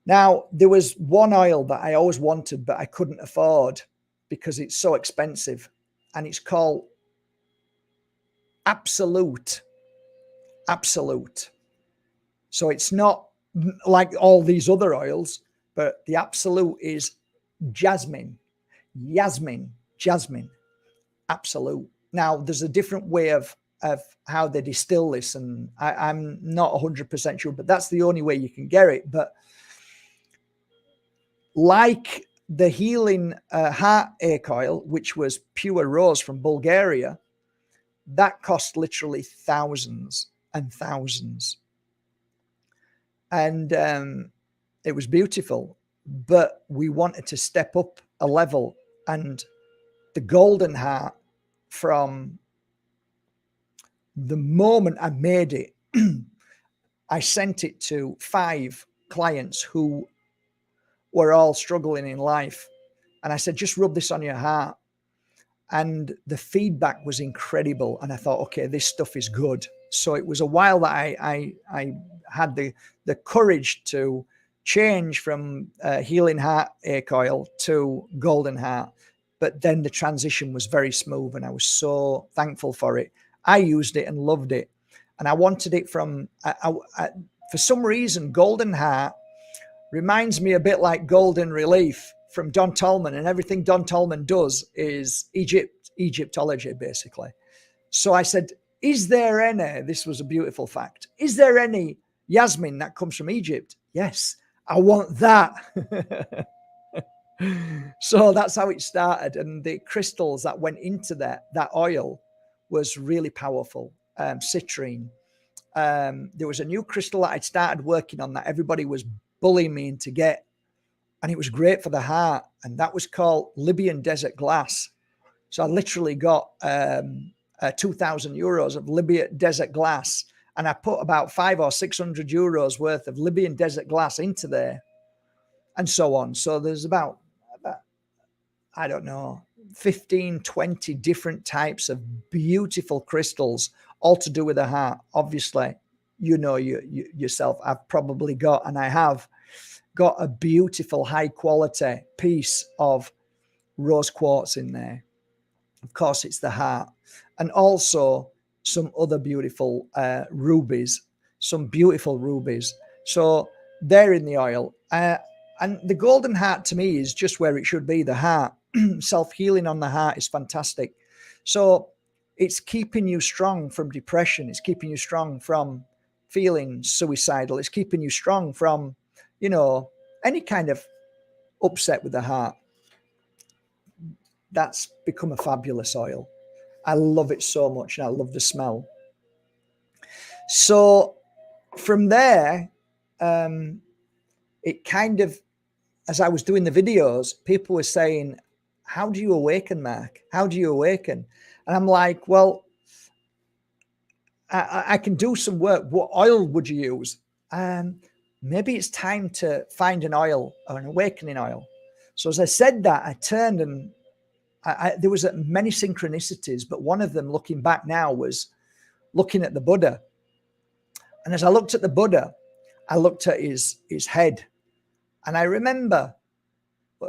Now, there was one oil that I always wanted, but I couldn't afford because it's so expensive. And it's called absolute. So it's not like all these other oils, but the absolute is jasmine, absolute. Now, there's a different way of how they distill this, and I'm not 100% sure, but that's the only way you can get it. But like the healing heartache oil, which was pure rose from Bulgaria, that cost literally thousands and thousands. And it was beautiful, but we wanted to step up a level. And the golden heart, from the moment I made it, I sent it to 5 clients who were all struggling in life. And I said, just rub this on your heart. And the feedback was incredible. And I thought, okay, this stuff is good. So it was a while that I had the courage to change from healing heartache oil to golden heart. But then the transition was very smooth, and I was so thankful for it. I used it and loved it. And I wanted it from, for some reason, golden heart reminds me a bit like golden relief from Don Tolman, and everything Don Tolman does is Egyptology, basically. So I said, is there any, this was a beautiful fact, is there any Yasmin that comes from Egypt? Yes, I want that. So that's how it started. And the crystals that went into that oil was really powerful. Citrine. There was a new crystal that I'd started working on that everybody was bullying me to get, and it was great for the heart, and that was called Libyan desert glass. So I literally got 2,000 euros of Libyan desert glass, and I put about 500 or 600 euros worth of Libyan desert glass into there, and so on. So there's about I don't know, 15, 20 different types of beautiful crystals, all to do with the heart. Obviously, you know yourself, I've probably got, and I have got, a beautiful high quality piece of rose quartz in there. Of course, it's the heart. And also some other beautiful rubies, some beautiful rubies. So they're in the oil. And the golden heart to me is just where it should be, the heart. Self-healing on the heart is fantastic. So it's keeping you strong from depression. It's keeping you strong from feeling suicidal. It's keeping you strong from, any kind of upset with the heart. That's become a fabulous oil. I love it so much, and I love the smell. So from there, it kind of, as I was doing the videos, people were saying, how do you awaken, Mark? How do you awaken? And I'm like, well, I can do some work. What oil would you use? Maybe it's time to find an oil, or an awakening oil. So as I said that, I turned, and there was many synchronicities, but one of them, looking back now, was looking at the Buddha. And as I looked at the Buddha, I looked at his head. And I remember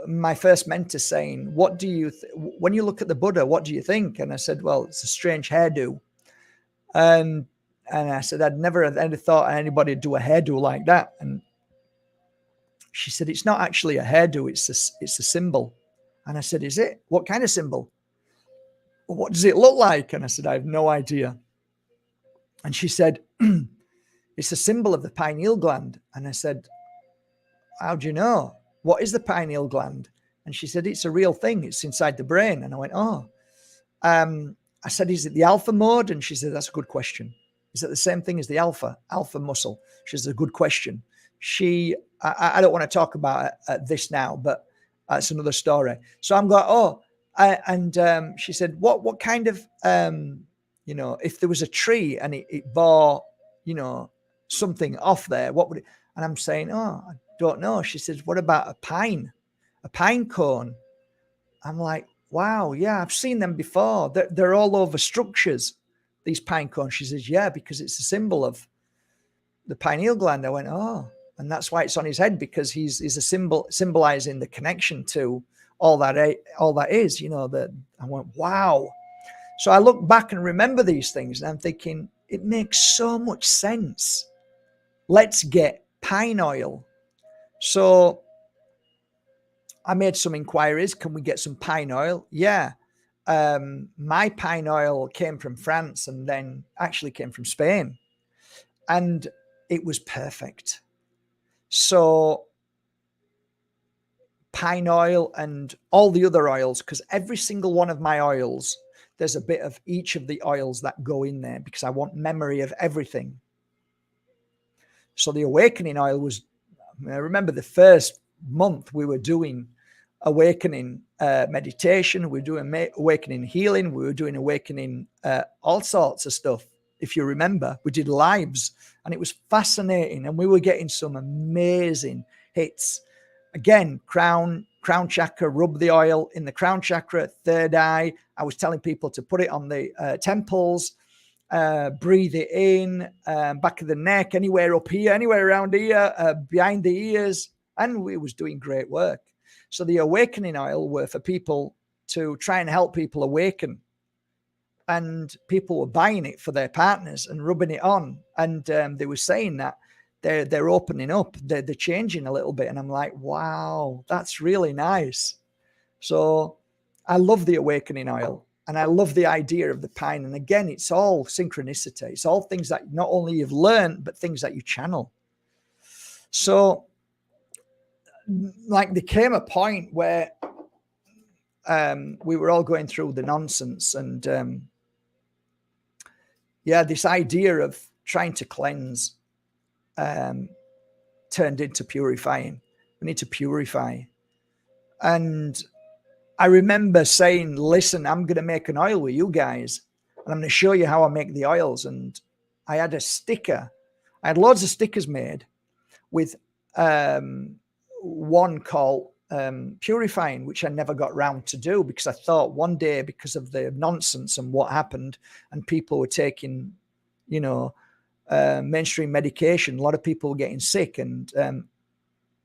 my first mentor saying, what do you, when you look at the Buddha, what do you think? And I said, well, it's a strange hairdo. And I said, I'd never thought anybody would do a hairdo like that. And she said, it's not actually a hairdo, it's a symbol. And I said, is it? What kind of symbol? What does it look like? And I said, I have no idea. And she said, it's a symbol of the pineal gland. And I said, how do you know? What is the pineal gland? And she said, it's a real thing. It's inside the brain. And I went, oh. I said, is it the alpha mode? And she said, that's a good question. Is it the same thing as the alpha muscle? She said, a good question. I don't want to talk about this now, but it's another story. So I'm going, oh, and she said, what kind of, if there was a tree and it bore, something off there, what would it? And I'm saying, oh, I don't know. She says, what about a pine cone? I'm like, wow, yeah, I've seen them before. They're all over structures, these pine cones. She says, yeah, because it's a symbol of the pineal gland. I went, oh, and that's why it's on his head, because he's a symbol symbolizing the connection to all that is, that I went, wow. So I look back and remember these things, and I'm thinking, it makes so much sense. Let's get pine oil. So I made some inquiries. Can we get some pine oil? Yeah. My pine oil came from France and then actually came from Spain. And it was perfect. So pine oil and all the other oils, because every single one of my oils, there's a bit of each of the oils that go in there because I want memory of everything. So the awakening oil was, I remember the first month we were doing awakening meditation, we were doing awakening healing, we were doing awakening all sorts of stuff. If you remember, we did lives and it was fascinating, and we were getting some amazing hits. Again, crown chakra, rub the oil in the crown chakra, third eye. I was telling people to put it on the temples, breathe it in, back of the neck, anywhere up here, anywhere around here, behind the ears, and we was doing great work. So the awakening oil were for people to try and help people awaken, and people were buying it for their partners and rubbing it on, and they were saying that they're opening up, they're changing a little bit, and I'm like, wow, that's really nice. So I love the awakening oil, and I love the idea of the pine. And again, it's all synchronicity. It's all things that not only you've learned, but things that you channel. So like there came a point where we were all going through the nonsense, and this idea of trying to cleanse turned into purifying. We need to purify. And I remember saying, listen, I'm going to make an oil with you guys, and I'm going to show you how I make the oils. And I had a sticker. I had loads of stickers made with one called Purifying, which I never got round to do because I thought one day, because of the nonsense and what happened, and people were taking, mainstream medication, a lot of people were getting sick, and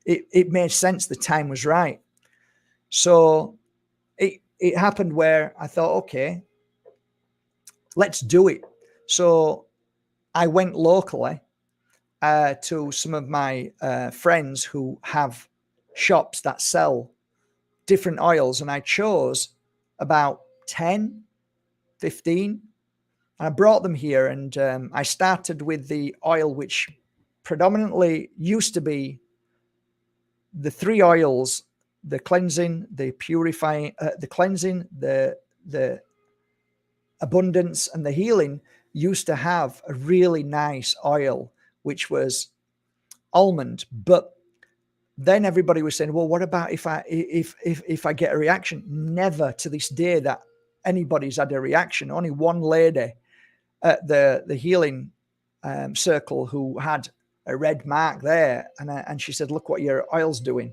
it made sense. The time was right. So it happened where I thought, okay, let's do it. So I went locally to some of my friends who have shops that sell different oils, and I chose about 10, 15, and I brought them here, and I started with the oil which predominantly used to be the three oils: the cleansing, the purifying, the cleansing, the abundance, and the healing. Used to have a really nice oil which was almond, but then everybody was saying, well, what about if I get a reaction? Never to this day that anybody's had a reaction. Only one lady at the healing circle who had a red mark there, and she said, look what your oil's doing.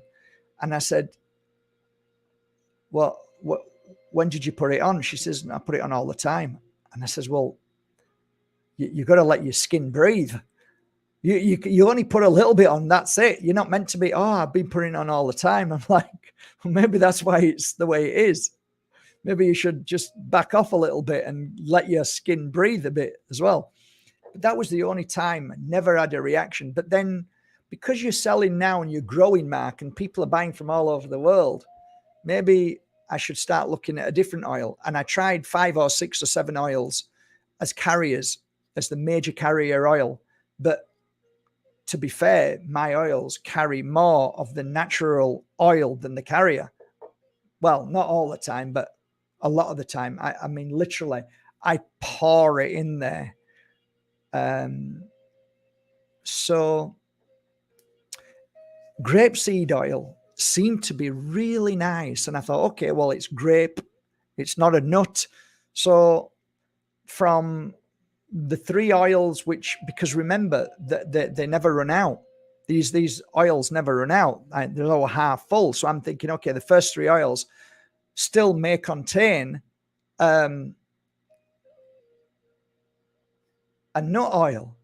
And I said, well, when did you put it on? She says, I put it on all the time. And I says, well, you've got to let your skin breathe. You only put a little bit on, that's it. You're not meant to be, I've been putting it on all the time. I'm like, well, maybe that's why it's the way it is. Maybe you should just back off a little bit and let your skin breathe a bit as well. But that was the only time. I never had a reaction. But then because you're selling now and you're growing, Mark, and people are buying from all over the world, maybe I should start looking at a different oil. And I tried 5 or 6 or 7 oils as carriers, as the major carrier oil. But to be fair, my oils carry more of the natural oil than the carrier. Well, not all the time, but a lot of the time. I mean, literally, I pour it in there. So grapeseed oil seemed to be really nice. And I thought, okay, well, it's grape. It's not a nut. So from the 3 oils, which, because remember that they never run out. These oils never run out. They're all half full. So I'm thinking, okay, the first 3 oils still may contain a nut oil,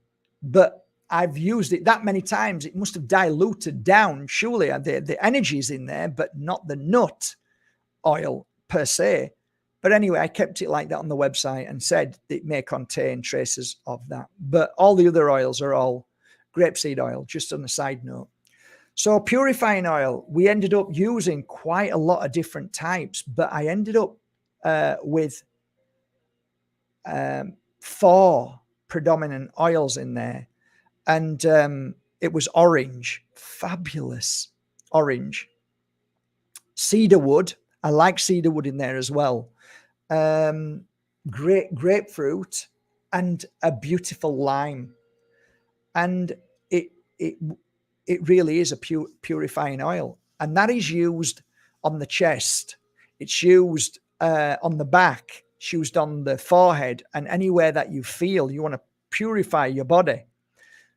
but I've used it that many times, it must have diluted down. Surely the energy is in there, but not the nut oil per se. But anyway, I kept it like that on the website and said it may contain traces of that. But all the other oils are all grapeseed oil, just on a side note. So purifying oil, we ended up using quite a lot of different types, but I ended up with 4 predominant oils in there. And it was orange, fabulous orange. Cedarwood, I like cedarwood in there as well. Grapefruit, and a beautiful lime. And it really is a purifying oil. And that is used on the chest. It's used on the back. It's used on the forehead, and anywhere that you feel you want to purify your body.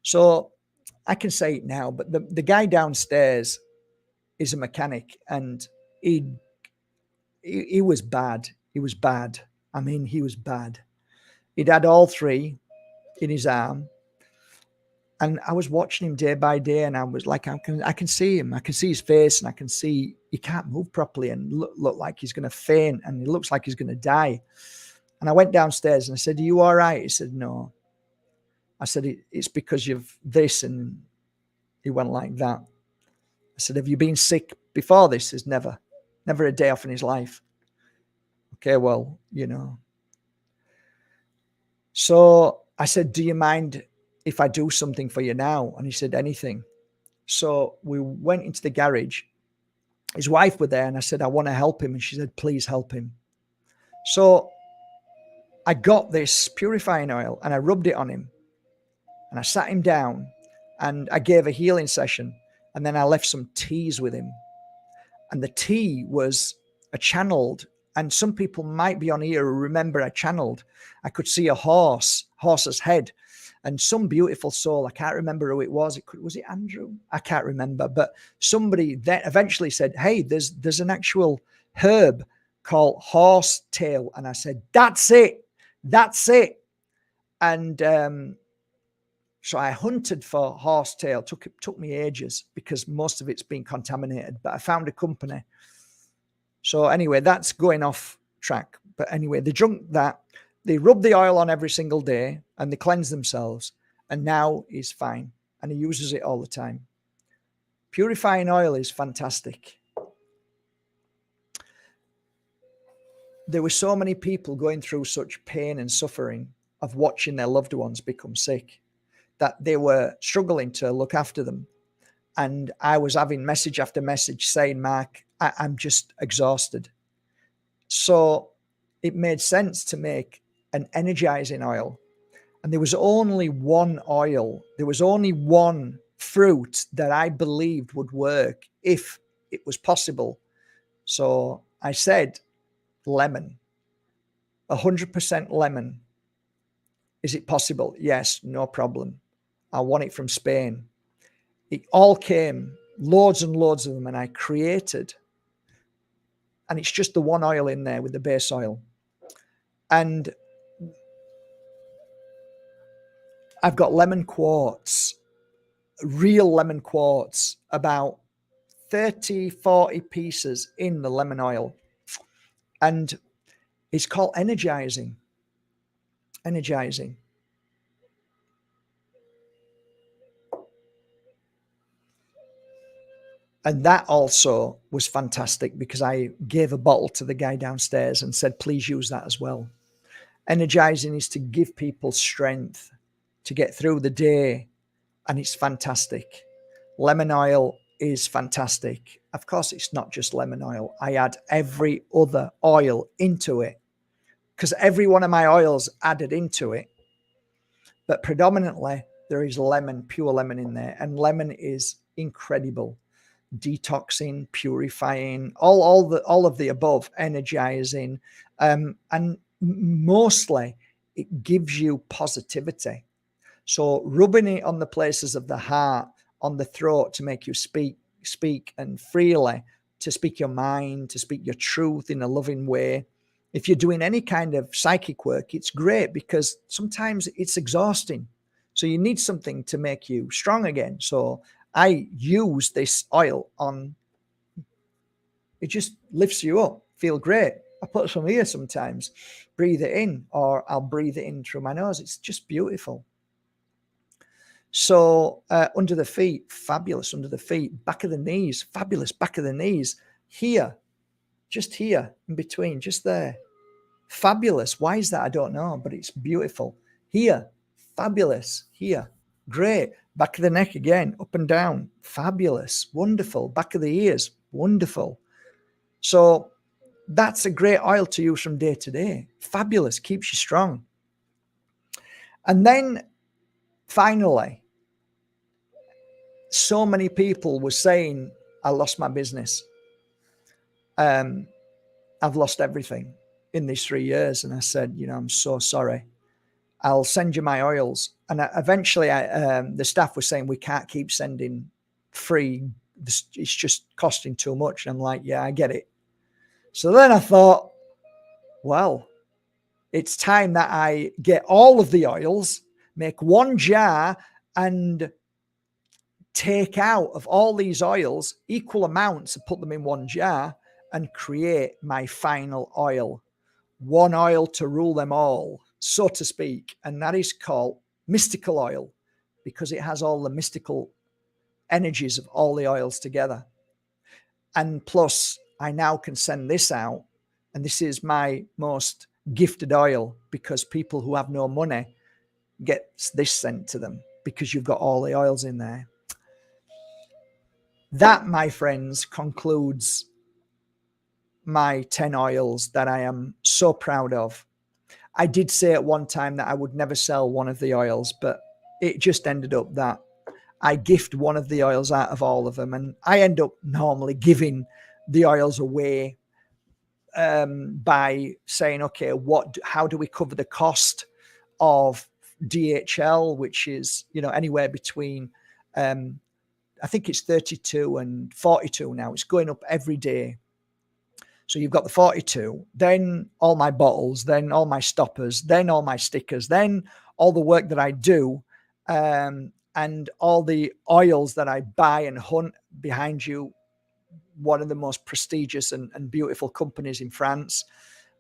So I can say it now, but the guy downstairs is a mechanic, and he was bad. He was bad. I mean, he was bad. He'd had all 3 in his arm. And I was watching him day by day, and I was like, I can see him. I can see his face, and I can see he can't move properly and look like he's going to faint, and he looks like he's going to die. And I went downstairs and I said, "Are you all right?" He said, "No." I said, "It's because you've this," and he went like that. I said, "Have you been sick before this?" He says, "Never a day off in his life." Okay, well, So I said, "Do you mind if I do something for you now?" And he said, "Anything." So we went into the garage. His wife was there, and I said, "I want to help him." And she said, "Please help him." So I got this purifying oil and I rubbed it on him, and I sat him down and I gave a healing session, and then I left some teas with him. And the tea was a channeled, and some people might be on here who remember I could see a horse's head, and some beautiful soul. I can't remember who it was. Was it Andrew? I can't remember. But somebody then eventually said, "Hey, there's an actual herb called horsetail." And I said, "That's it. And so I hunted for horsetail. Took me ages because most of it's been contaminated, but I found a company. So anyway, that's going off track. But anyway, they drunk that. They rub the oil on every single day, and they cleanse themselves. And now he's fine, and he uses it all the time. Purifying oil is fantastic. There were so many people going through such pain and suffering of watching their loved ones become sick that they were struggling to look after them. And I was having message after message saying, "Mark, I'm just exhausted." So it made sense to make an energizing oil. And there was only one oil, there was only one fruit that I believed would work if it was possible. So I said, lemon, 100% lemon. Is it possible? Yes, no problem. I want it from Spain. It all came, loads and loads of them, and I created. And it's just the one oil in there with the base oil. And I've got lemon quartz, real lemon quartz, about 30, 40 pieces in the lemon oil. And it's called energizing. Energizing. And that also was fantastic because I gave a bottle to the guy downstairs and said, "Please use that as well." Energizing is to give people strength to get through the day, and it's fantastic. Lemon oil is fantastic. Of course, it's not just lemon oil. I add every other oil into it because every one of my oils added into it. But predominantly, there is lemon, pure lemon in there, and lemon is incredible. Detoxing, purifying, all of the above, energizing, and mostly it gives you positivity. So rubbing it on the places of the heart, on the throat, to make you speak and freely, to speak your mind, to speak your truth in a loving way. If you're doing any kind of psychic work, it's great because sometimes it's exhausting. So you need something to make you strong again. So I use this oil on, it just lifts you up, feel great. I put some here sometimes, breathe it in, or I'll breathe it in through my nose. It's just beautiful. So under the feet, fabulous under the feet. Back of the knees, fabulous back of the knees. Here, just here, in between, just there. Fabulous. Why is that? I don't know, but it's beautiful. Here, fabulous. Here, great. Back of the neck again, up and down. Fabulous. Wonderful. Back of the ears, wonderful. So that's a great oil to use from day to day. Fabulous. Keeps you strong. And then finally, so many people were saying, I lost my business. I've lost everything in these 3 years. And I said, I'm so sorry. I'll send you my oils. And eventually the staff was saying, we can't keep sending free. It's just costing too much. And I'm like, yeah, I get it. So then I thought, well, it's time that I get all of the oils, make one jar, and take out of all these oils equal amounts and put them in one jar and create my final oil. One oil to rule them all, so to speak. And that is called mystical oil, because it has all the mystical energies of all the oils together. And plus, I now can send this out, and this is my most gifted oil, because people who have no money get this sent to them because you've got all the oils in there. That, my friends, concludes my 10 oils that I am so proud of. I did say at one time that I would never sell one of the oils, but it just ended up that I gift one of the oils out of all of them. And I end up normally giving the oils away by saying, okay, how do we cover the cost of DHL, which is, anywhere between, I think it's 32 and 42 now. It's going up every day. So you've got the 42, then all my bottles, then all my stoppers, then all my stickers, then all the work that I do, and all the oils that I buy and hunt behind you, one of the most prestigious and beautiful companies in France.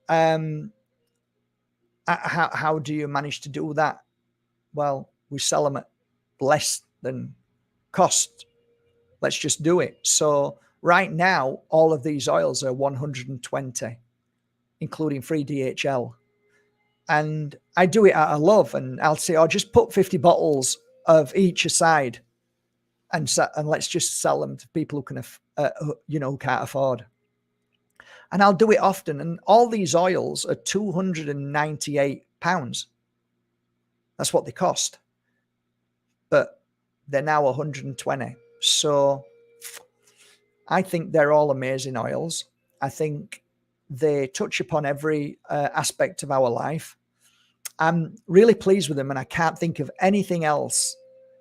How do you manage to do that? Well, we sell them at less than cost. Let's just do it. So right now, all of these oils are 120, including free DHL. And I do it out of love. And I'll say, just put 50 bottles of each aside, and let's just sell them to people who can, who can't afford. And I'll do it often. And all these oils are £298. That's what they cost. But they're now 120. So I think they're all amazing oils. I think they touch upon every aspect of our life. I'm really pleased with them, and I can't think of anything else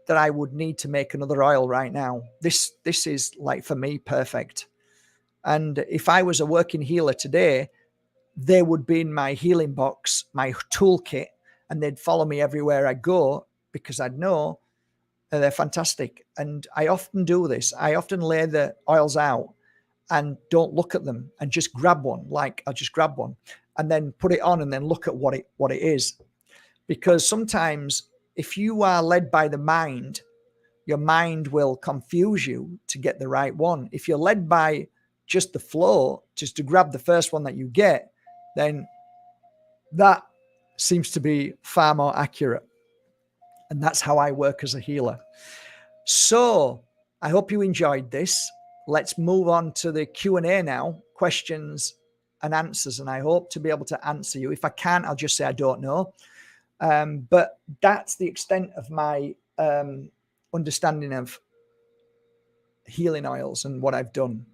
that I would need to make another oil right now. This is, like, for me, perfect. And if I was a working healer today, they would be in my healing box, my toolkit, and they'd follow me everywhere I go, because I'd know they're fantastic. And I often do this. I often lay the oils out and don't look at them and just grab one. Like, I'll just grab one and then put it on and then look at what it is. Because sometimes if you are led by the mind, your mind will confuse you to get the right one. If you're led by just the flow, just to grab the first one that you get, then that seems to be far more accurate. And that's how I work as a healer. So I hope you enjoyed this. Let's move on to the Q&A now, questions and answers. And I hope to be able to answer you. If I can't, I'll just say I don't know. But that's the extent of my understanding of healing oils and what I've done.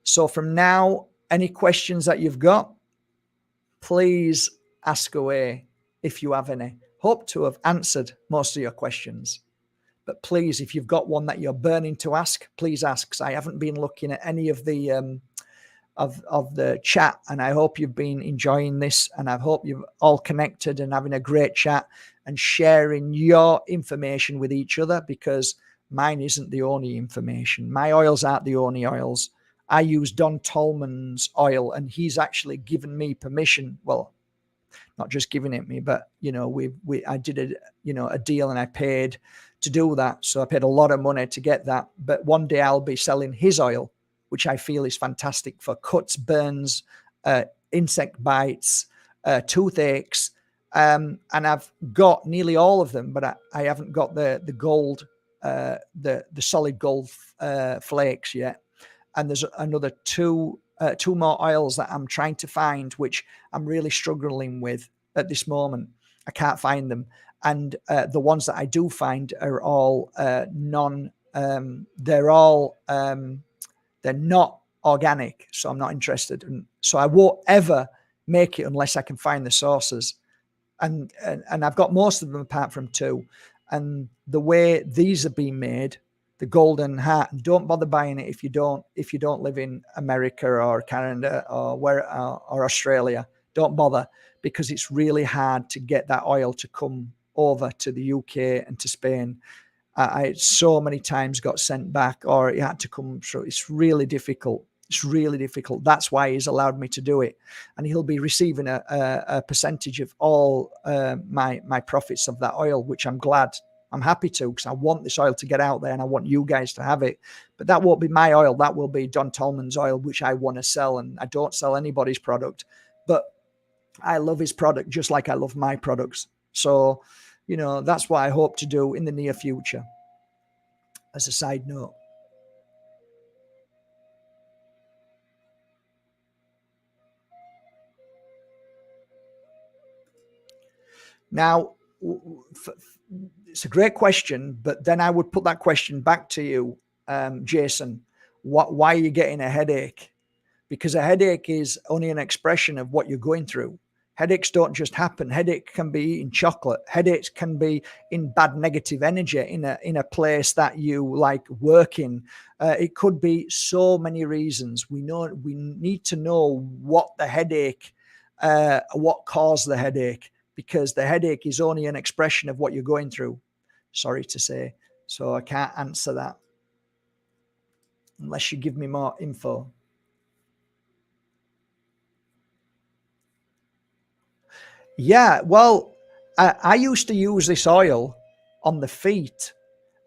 So from now, any questions that you've got, please ask away if you have any. Hope to have answered most of your questions. But please, if you've got one that you're burning to ask, please ask, because I haven't been looking at any of the of the chat, and I hope you've been enjoying this, and I hope you've all connected and having a great chat and sharing your information with each other, because mine isn't the only information. My oils aren't the only oils. I use Don Tolman's oil, and he's actually given me permission. Well, not just giving it me, but I did a deal, and I paid to do that. So I paid a lot of money to get that. But one day I'll be selling his oil, which I feel is fantastic for cuts, burns, insect bites, toothaches. And I've got nearly all of them, but I haven't got the gold, the solid gold flakes yet. And there's another two more oils that I'm trying to find, which I'm really struggling with at this moment. I can't find them. And the ones that I do find are all they're not organic. So I'm not interested. And so I won't ever make it unless I can find the sources. And I've got most of them apart from two. And the way these are being made, the golden heart, don't bother buying it if you don't live in America or Canada or Australia. Don't bother, because it's really hard to get that oil to come over to the UK and to Spain. I so many times got sent back, or it had to come through. It's really difficult. It's really difficult. That's why he's allowed me to do it, and he'll be receiving a percentage of all my profits of that oil, which I'm glad. I'm happy to, because I want this oil to get out there and I want you guys to have it. But that won't be my oil. That will be Don Tolman's oil, which I want to sell. And I don't sell anybody's product, but I love his product just like I love my products. So, that's what I hope to do in the near future, as a side note. Now, it's a great question, but then I would put that question back to you, Jason. Why are you getting a headache? Because a headache is only an expression of what you're going through. Headaches don't just happen. Headache can be eating chocolate. Headaches can be in bad negative energy in a place that you like working. It could be so many reasons. We need to know what the headache, what caused the headache, because the headache is only an expression of what you're going through. Sorry to say. So I can't answer that unless you give me more info. Yeah, well, I used to use this oil on the feet,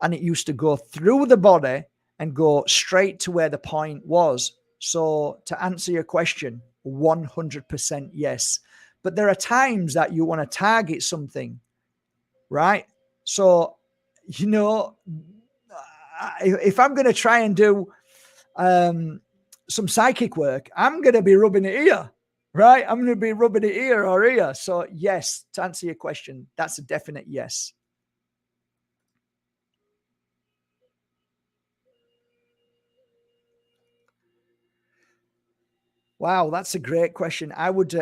and it used to go through the body and go straight to where the point was. So to answer your question, 100% yes. But there are times that you want to target something, right? So, if I'm going to try and do some psychic work, I'm going to be rubbing it here, right? I'm going to be rubbing it here or here. So yes, to answer your question, that's a definite yes. Wow, that's a great question. I would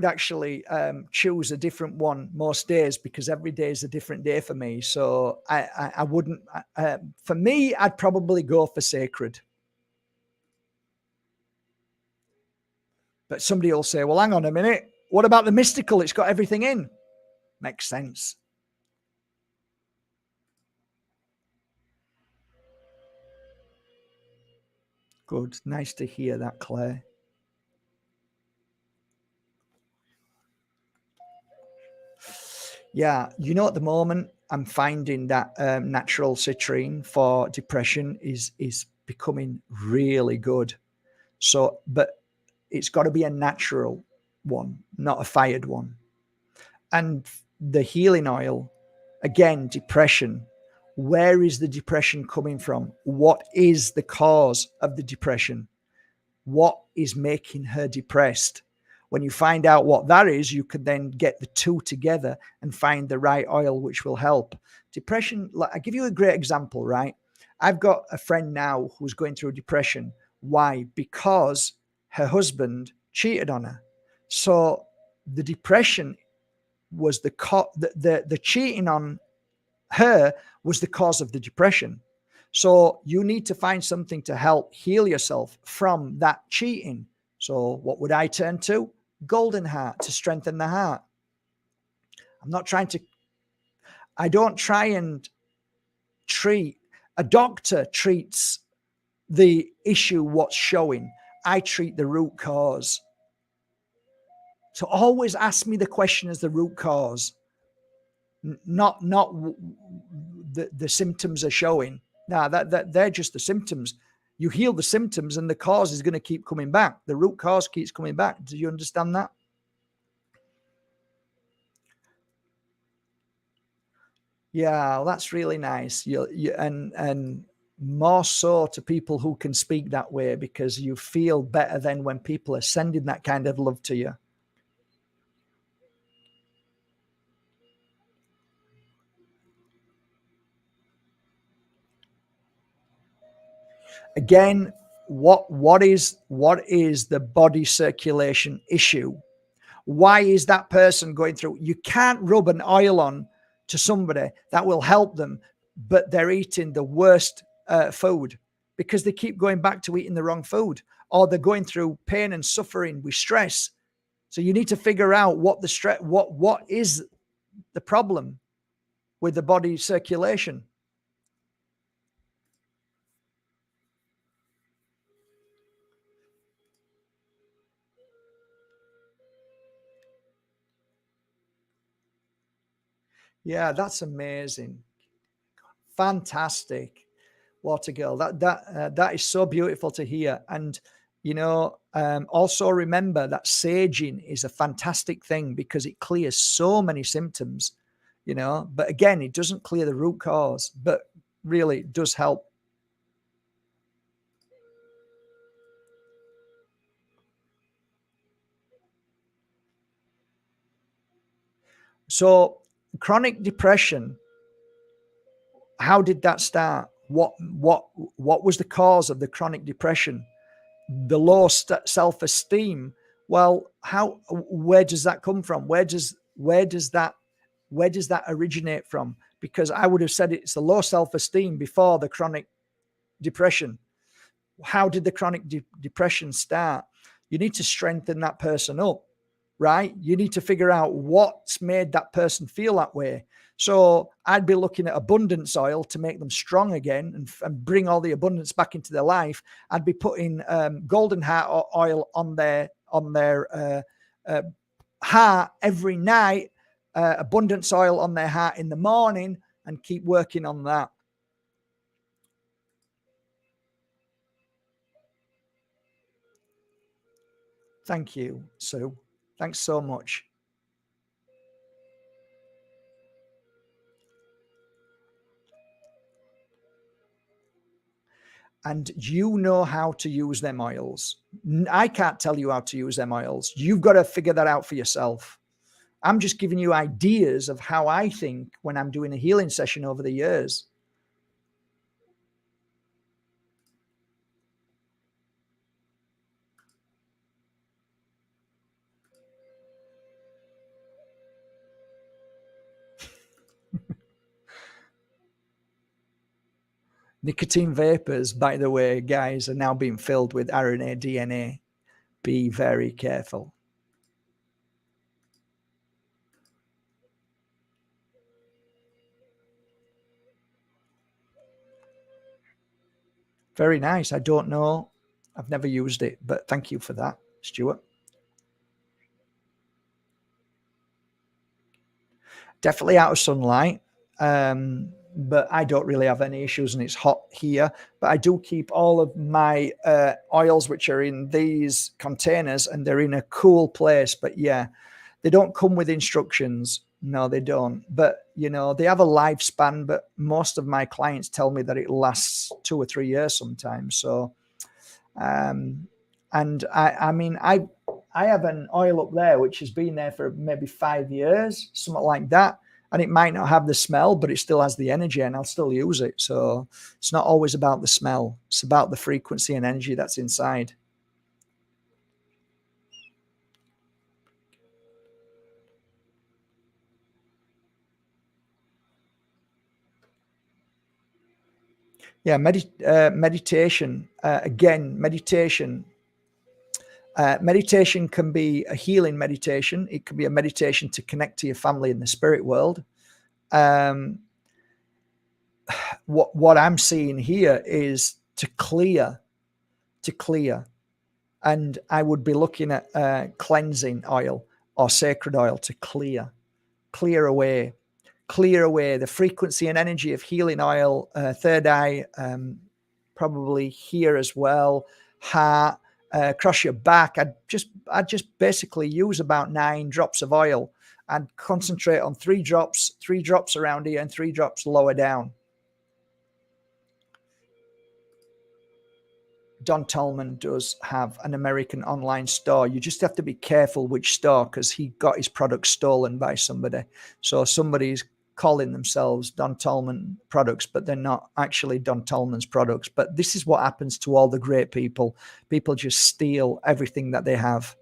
actually choose a different one most days, because every day is a different day for me. So I wouldn't. For me, I'd probably go for sacred. But somebody will say, "Well, hang on a minute. What about the mystical? It's got everything in." Makes sense. Good. Nice to hear that, Claire. Yeah, at the moment I'm finding that natural citrine for depression is becoming really good. So, but it's got to be a natural one, not a fired one. And the healing oil, again, depression. Where is the depression coming from? What is the cause of the depression? What is making her depressed? When you find out what that is, you can then get the two together and find the right oil which will help. Depression, I give you a great example, right? I've got a friend now who's going through depression. Why? Because her husband cheated on her. So the depression was the cheating on her was the cause of the depression. So you need to find something to help heal yourself from that cheating. So what would I turn to? Golden heart, to strengthen the heart. I don't try and treat. A doctor treats the issue, what's showing. I treat the root cause. So always ask me the question as the root cause, not the symptoms are showing. Now that they're just the symptoms. You heal the symptoms and the cause is going to keep coming back. The root cause keeps coming back. Do you understand that? Yeah, well, that's really nice. And more so to people who can speak that way, because you feel better then when people are sending that kind of love to you. Again, what is the body circulation issue? Why is that person going through? You can't rub an oil on to somebody that will help them, but they're eating the worst food because they keep going back to eating the wrong food, or they're going through pain and suffering with stress. So you need to figure out what the stress, what is the problem with the body circulation. Yeah, that's amazing. Fantastic. Water girl, that is so beautiful to hear. And also remember that saging is a fantastic thing because it clears so many symptoms, but again, it doesn't clear the root cause, but really it does help. So chronic depression, how did that start? What was the cause of the chronic depression? The low self-esteem. Well, where does that come from? Where does that originate from? Because I would have said it's the low self-esteem before the chronic depression. How did the chronic depression start? You need to strengthen that person up, right? You need to figure out what's made that person feel that way. So I'd be looking at abundance oil to make them strong again and bring all the abundance back into their life. I'd be putting golden heart oil on their heart every night, abundance oil on their heart in the morning, and keep working on that. Thank you, Sue. Thanks so much. And you know how to use them oils. I can't tell you how to use them oils. You've got to figure that out for yourself. I'm just giving you ideas of how I think when I'm doing a healing session over the years. Nicotine vapors, by the way, guys, are now being filled with RNA, DNA. Be very careful. Very nice. I don't know. I've never used it, but thank you for that, Stuart. Definitely out of sunlight. But I don't really have any issues and it's hot here. But I do keep all of my oils, which are in these containers, and they're in a cool place. But yeah, they don't come with instructions. No, they don't. But, they have a lifespan. But most of my clients tell me that it lasts 2 or 3 years sometimes. So, and I mean, I have an oil up there which has been there for maybe 5 years, something like that. And it might not have the smell, but it still has the energy and I'll still use it. So it's not always about the smell. It's about the frequency and energy that's inside. Yeah, meditation. Again, meditation. Meditation can be a healing meditation. It can be a meditation to connect to your family in the spirit world. What I'm seeing here is to clear, and I would be looking at cleansing oil or sacred oil to clear away the frequency and energy of healing oil. Third eye, probably here as well, heart, across your back. I'd just basically use about 9 drops of oil and concentrate on 3 drops around here and 3 drops lower down. Don Tolman does have an American online store. You just have to be careful which store, because he got his product stolen by somebody. So somebody's calling themselves Don Tolman products, but they're not actually Don Tolman's products. But this is what happens to all the great people. People just steal everything that they have.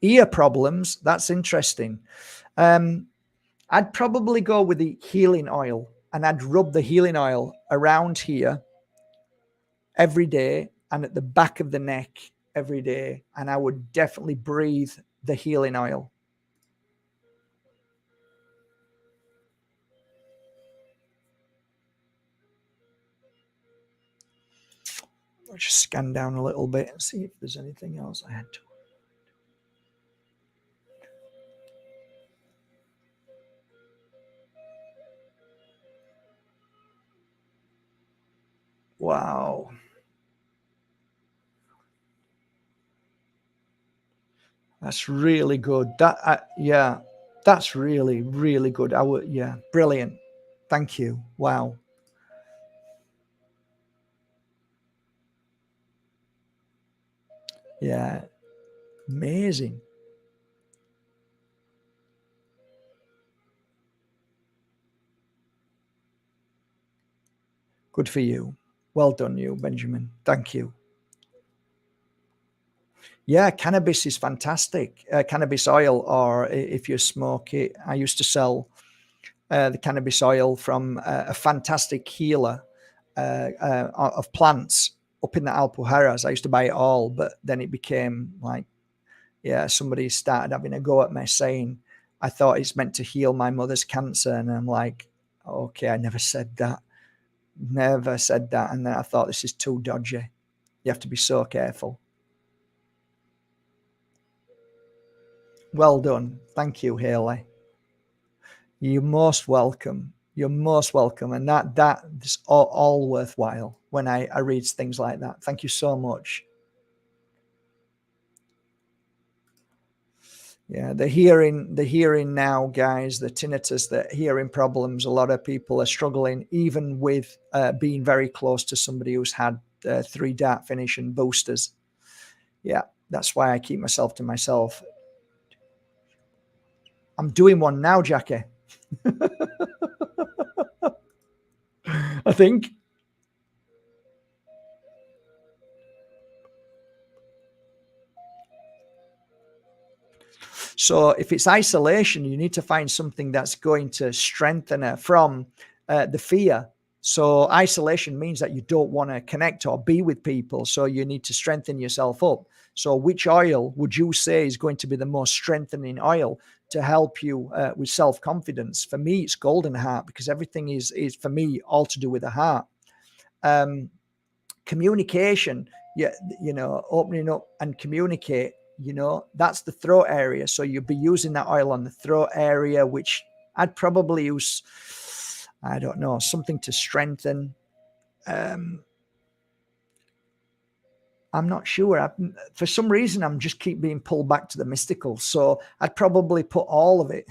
Ear problems, that's interesting. I'd probably go with the healing oil, and I'd rub the healing oil around here every day and at the back of the neck every day. And I would definitely breathe the healing oil. I'll just scan down a little bit and see if there's anything else I had to. Wow. That's really good. Yeah, that's really, really good. Yeah, brilliant. Thank you. Wow. Yeah, amazing. Good for you. Well done, you, Benjamin. Thank you. Yeah, cannabis is fantastic. Cannabis oil, or if you smoke it, I used to sell the cannabis oil from a fantastic healer of plants up in the Alpujarras. I used to buy it all, but then it became like, yeah, somebody started having a go at me saying, I thought it's meant to heal my mother's cancer. And I'm like, okay, I never said that. Never said that. And then I thought, this is too dodgy. You have to be so careful. Well done. Thank you, Haley. You're most welcome. You're most welcome. And that is all worthwhile when I read things like that. Thank you so much. Yeah, the hearing now, guys, the tinnitus, the hearing problems, a lot of people are struggling, even with being very close to somebody who's had 3 dart finish and boosters. Yeah, that's why I keep myself to myself. I'm doing one now, Jackie. I think. So if it's isolation, you need to find something that's going to strengthen her from the fear. So isolation means that you don't want to connect or be with people. So you need to strengthen yourself up. So which oil would you say is going to be the most strengthening oil to help you with self-confidence? For me, it's golden heart, because everything is for me all to do with the heart. Communication, yeah, opening up and communicate, that's the throat area. So you'll be using that oil on the throat area, which I'd probably use, I don't know, something to strengthen. I'm not sure. For some reason, I'm just keep being pulled back to the mystical. So I'd probably put all of it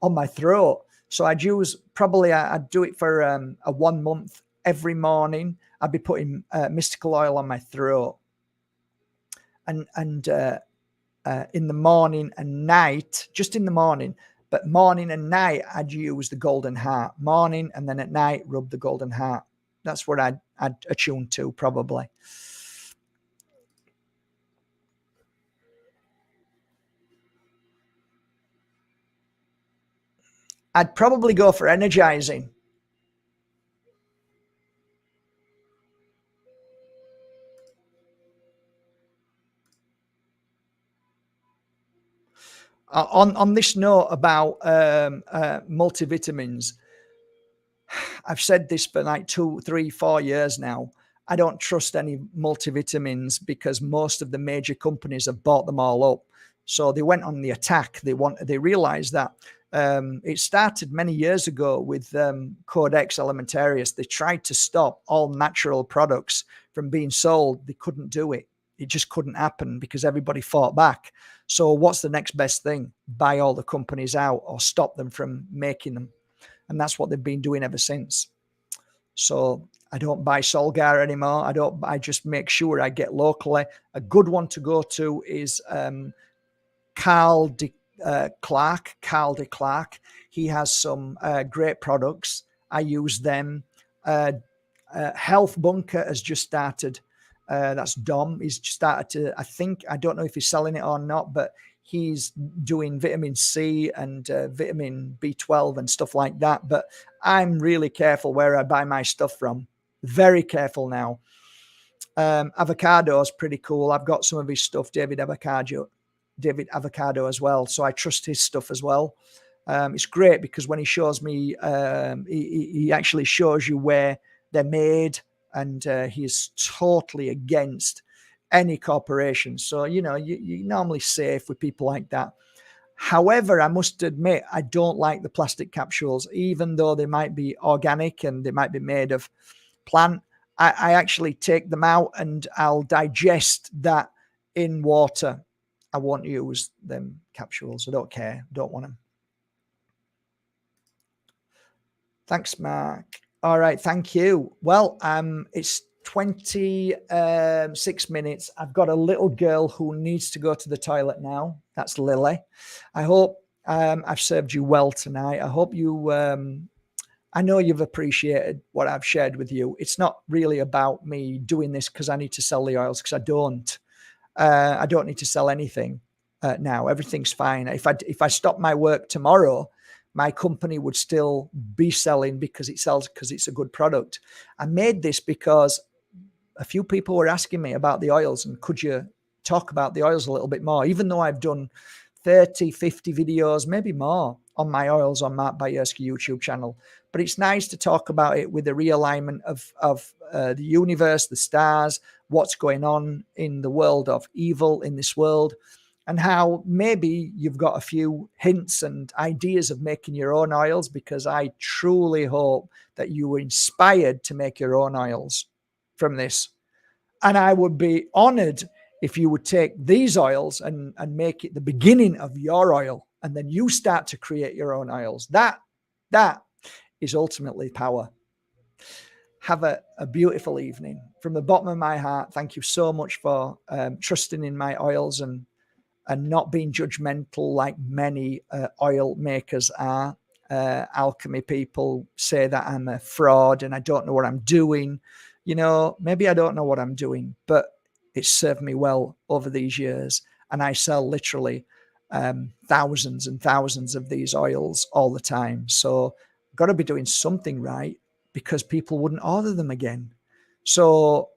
on my throat. So I'd do it for a 1 month. Every morning, I'd be putting mystical oil on my throat. And in the morning and night, just in the morning, but morning and night, I'd use the golden heart. Morning, and then at night, rub the golden heart. That's what I'd attune to, probably. I'd probably go for energizing. On this note about multivitamins, I've said this for like 2, 3, 4 years now. I don't trust any multivitamins because most of the major companies have bought them all up. So they went on the attack. They realized that it started many years ago with Codex Alimentarius. They tried to stop all natural products from being sold. They couldn't do it. It just couldn't happen because everybody fought back. So what's the next best thing? Buy all the companies out or stop them from making them. And that's what they've been doing ever since. So I don't buy Solgar anymore. I just make sure I get locally. A good one to go to is Carl de Clark. He has some great products. I use them. Health Bunker has just started. That's Dom. He's started to, I don't know if he's selling it or not, but he's doing vitamin C and vitamin B12 and stuff like that. But I'm really careful where I buy my stuff from. Very careful now. Avocado is pretty cool. I've got some of his stuff, David Avocado as well. So I trust his stuff as well. It's great because when he shows me, he actually shows you where they're made, and he's totally against any corporation. So, you're normally safe with people like that. However, I must admit, I don't like the plastic capsules, even though they might be organic and they might be made of plant. I actually take them out and I'll digest that in water. I won't use them capsules. I don't care. Don't want them. Thanks, Mark. All right. Thank you. Well, it's 26 minutes. I've got a little girl who needs to go to the toilet now. That's Lily. I hope I've served you well tonight. I hope you, I know you've appreciated what I've shared with you. It's not really about me doing this because I need to sell the oils, because I don't. I don't need to sell anything now. Everything's fine. If I stop my work tomorrow, my company would still be selling because it sells, because it's a good product. I made this because a few people were asking me about the oils and could you talk about the oils a little bit more, even though I've done 30, 50 videos, maybe more on my oils on Mark Bajerski YouTube channel. But it's nice to talk about it with the realignment of the universe, the stars, what's going on in the world of evil in this world, and how maybe you've got a few hints and ideas of making your own oils, because I truly hope that you were inspired to make your own oils from this. And I would be honored if you would take these oils and make it the beginning of your oil, and then you start to create your own oils. That is ultimately power. Have a beautiful evening. From the bottom of my heart, thank you so much for trusting in my oils and not being judgmental like many oil makers are. Alchemy people say that I'm a fraud and I don't know what I'm doing. Maybe I don't know what I'm doing, but it's served me well over these years. And I sell literally thousands and thousands of these oils all the time. So I've got to be doing something right, because people wouldn't order them again. So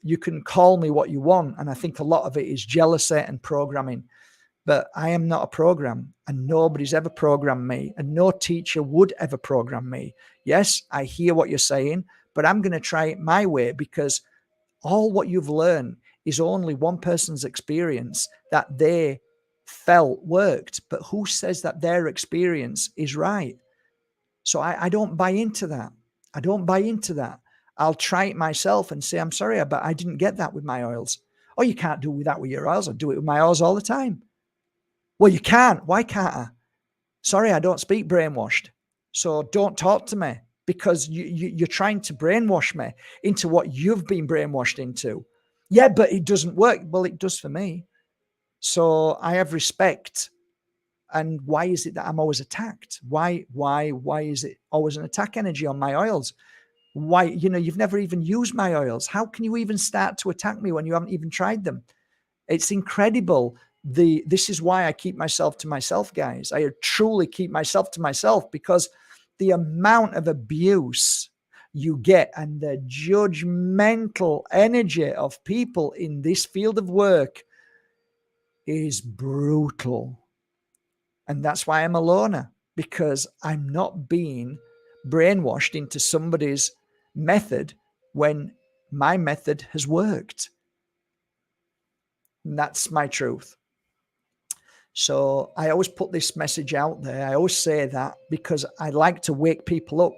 you can call me what you want. And I think a lot of it is jealousy and programming. But I am not a program, and nobody's ever programmed me, and no teacher would ever program me. Yes, I hear what you're saying, but I'm going to try it my way, because all what you've learned is only one person's experience that they felt worked. But who says that their experience is right? So I don't buy into that. I don't buy into that. I'll try it myself and say, I'm sorry, but I didn't get that with my oils. Oh, you can't do that with your oils. I do it with my oils all the time. Well, you can't. Why can't I? Sorry, I don't speak brainwashed. So don't talk to me, because you're trying to brainwash me into what you've been brainwashed into. Yeah, but it doesn't work. Well, it does for me. So I have respect. And why is it that I'm always attacked? Why is it always an attack energy on my oils? Why, you've never even used my oils. How can you even start to attack me when you haven't even tried them? It's incredible. This is why I keep myself to myself, guys. I truly keep myself to myself, because the amount of abuse you get and the judgmental energy of people in this field of work is brutal. And that's why I'm a loner, because I'm not being brainwashed into somebody's method when my method has worked. And that's my truth. So I always put this message out there. I always say that because I like to wake people up.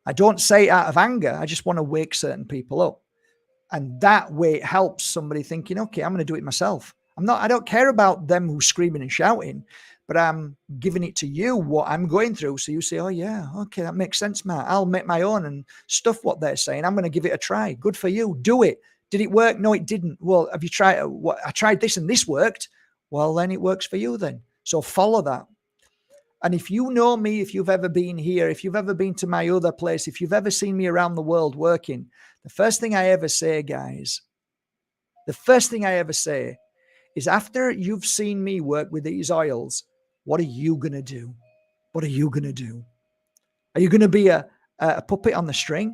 I don't say it out of anger. I just want to wake certain people up. And that way it helps somebody thinking, okay, I'm going to do it myself. I don't care about them who's screaming and shouting, but I'm giving it to you what I'm going through. So you say, oh yeah, okay, that makes sense, Matt. I'll make my own and stuff what they're saying. I'm going to give it a try. Good for you. Do it. Did it work? No, it didn't. Well, have you tried what? I tried this and this worked. Well, then it works for you then. So follow that. And if you know me, if you've ever been here, if you've ever been to my other place, if you've ever seen me around the world working, the first thing I ever say, guys, the first thing I ever say is after you've seen me work with these oils, what are you going to do? What are you going to do? Are you going to be a puppet on the string?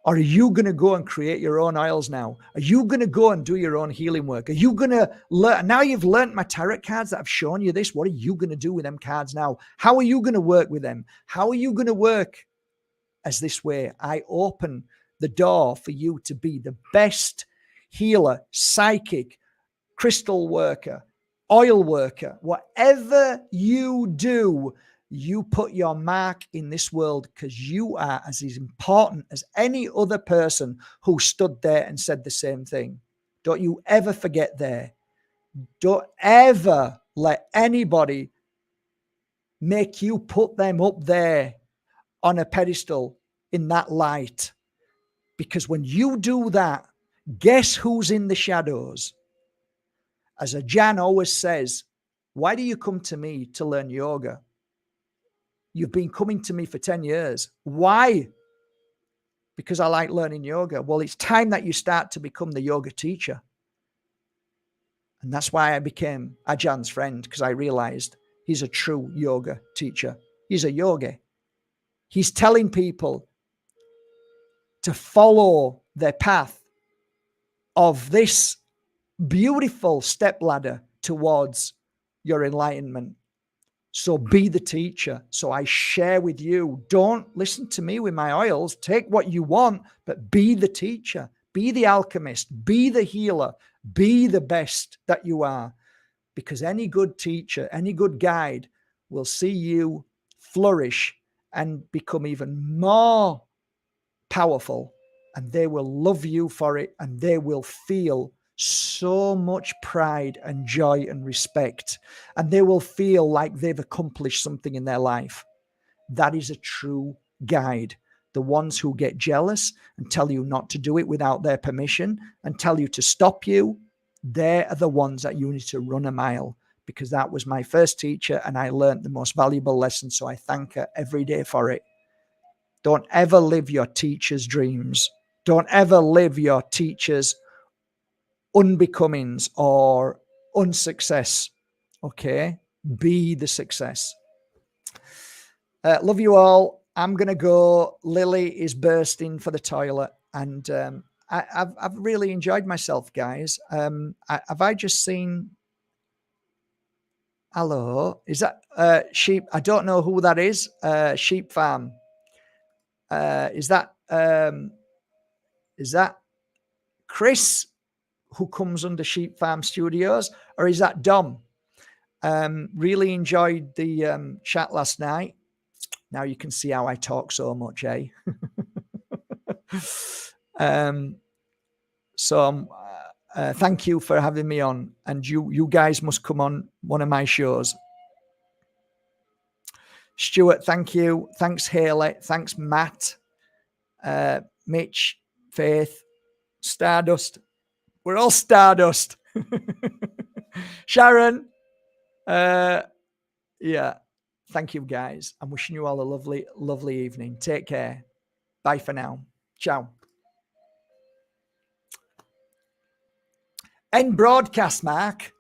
Or are you going to go and create your own oils now? Are you going to go and do your own healing work? Are you going to learn? Now you've learned my tarot cards that I've shown you this. What are you going to do with them cards now? How are you going to work with them? How are you going to work as this way? I open the door for you to be the best healer, psychic, crystal worker, oil worker. Whatever you do, you put your mark in this world because you are as important as any other person who stood there and said the same thing. Don't you ever forget there. Don't ever let anybody make you put them up there on a pedestal in that light. Because when you do that, guess who's in the shadows? As a Jan always says, why do you come to me to learn yoga? You've been coming to me for 10 years. Why? Because I like learning yoga. Well, it's time that you start to become the yoga teacher. And that's why I became Ajahn's friend, because I realized he's a true yoga teacher. He's a yogi. He's telling people to follow their path of this beautiful stepladder towards your enlightenment. So be the teacher. So I share with you. Don't listen to me with my oils. Take what you want, but be the teacher. Be the alchemist. Be the healer. Be the best that you are. Because any good teacher, any good guide will see you flourish and become even more powerful. And they will love you for it. And they will feel so much pride and joy and respect, and they will feel like they've accomplished something in their life. That is a true guide. The ones who get jealous and tell you not to do it without their permission and tell you to stop you, they are the ones that you need to run a mile, because that was my first teacher and I learned the most valuable lesson. So I thank her every day for it. Don't ever live your teacher's dreams. Don't ever live your teacher's unbecomings or unsuccess. Okay, be the success. Love you all. I'm gonna go. Lily is bursting for the toilet, and I've really enjoyed myself, guys. Have I just seen? Hello, is that sheep? I don't know who that is. Sheep farm. Is that Chris, who comes under Sheep Farm Studios, or is that Dom? Really enjoyed the chat last night. Now you can see how I talk so much, eh? Thank you for having me on, and you guys must come on one of my shows. Stuart, thank you. Thanks, Haley. Thanks, Matt, Mitch, Faith, Stardust. We're all Stardust. Sharon. Yeah. Thank you, guys. I'm wishing you all a lovely, lovely evening. Take care. Bye for now. Ciao. End broadcast, Mark.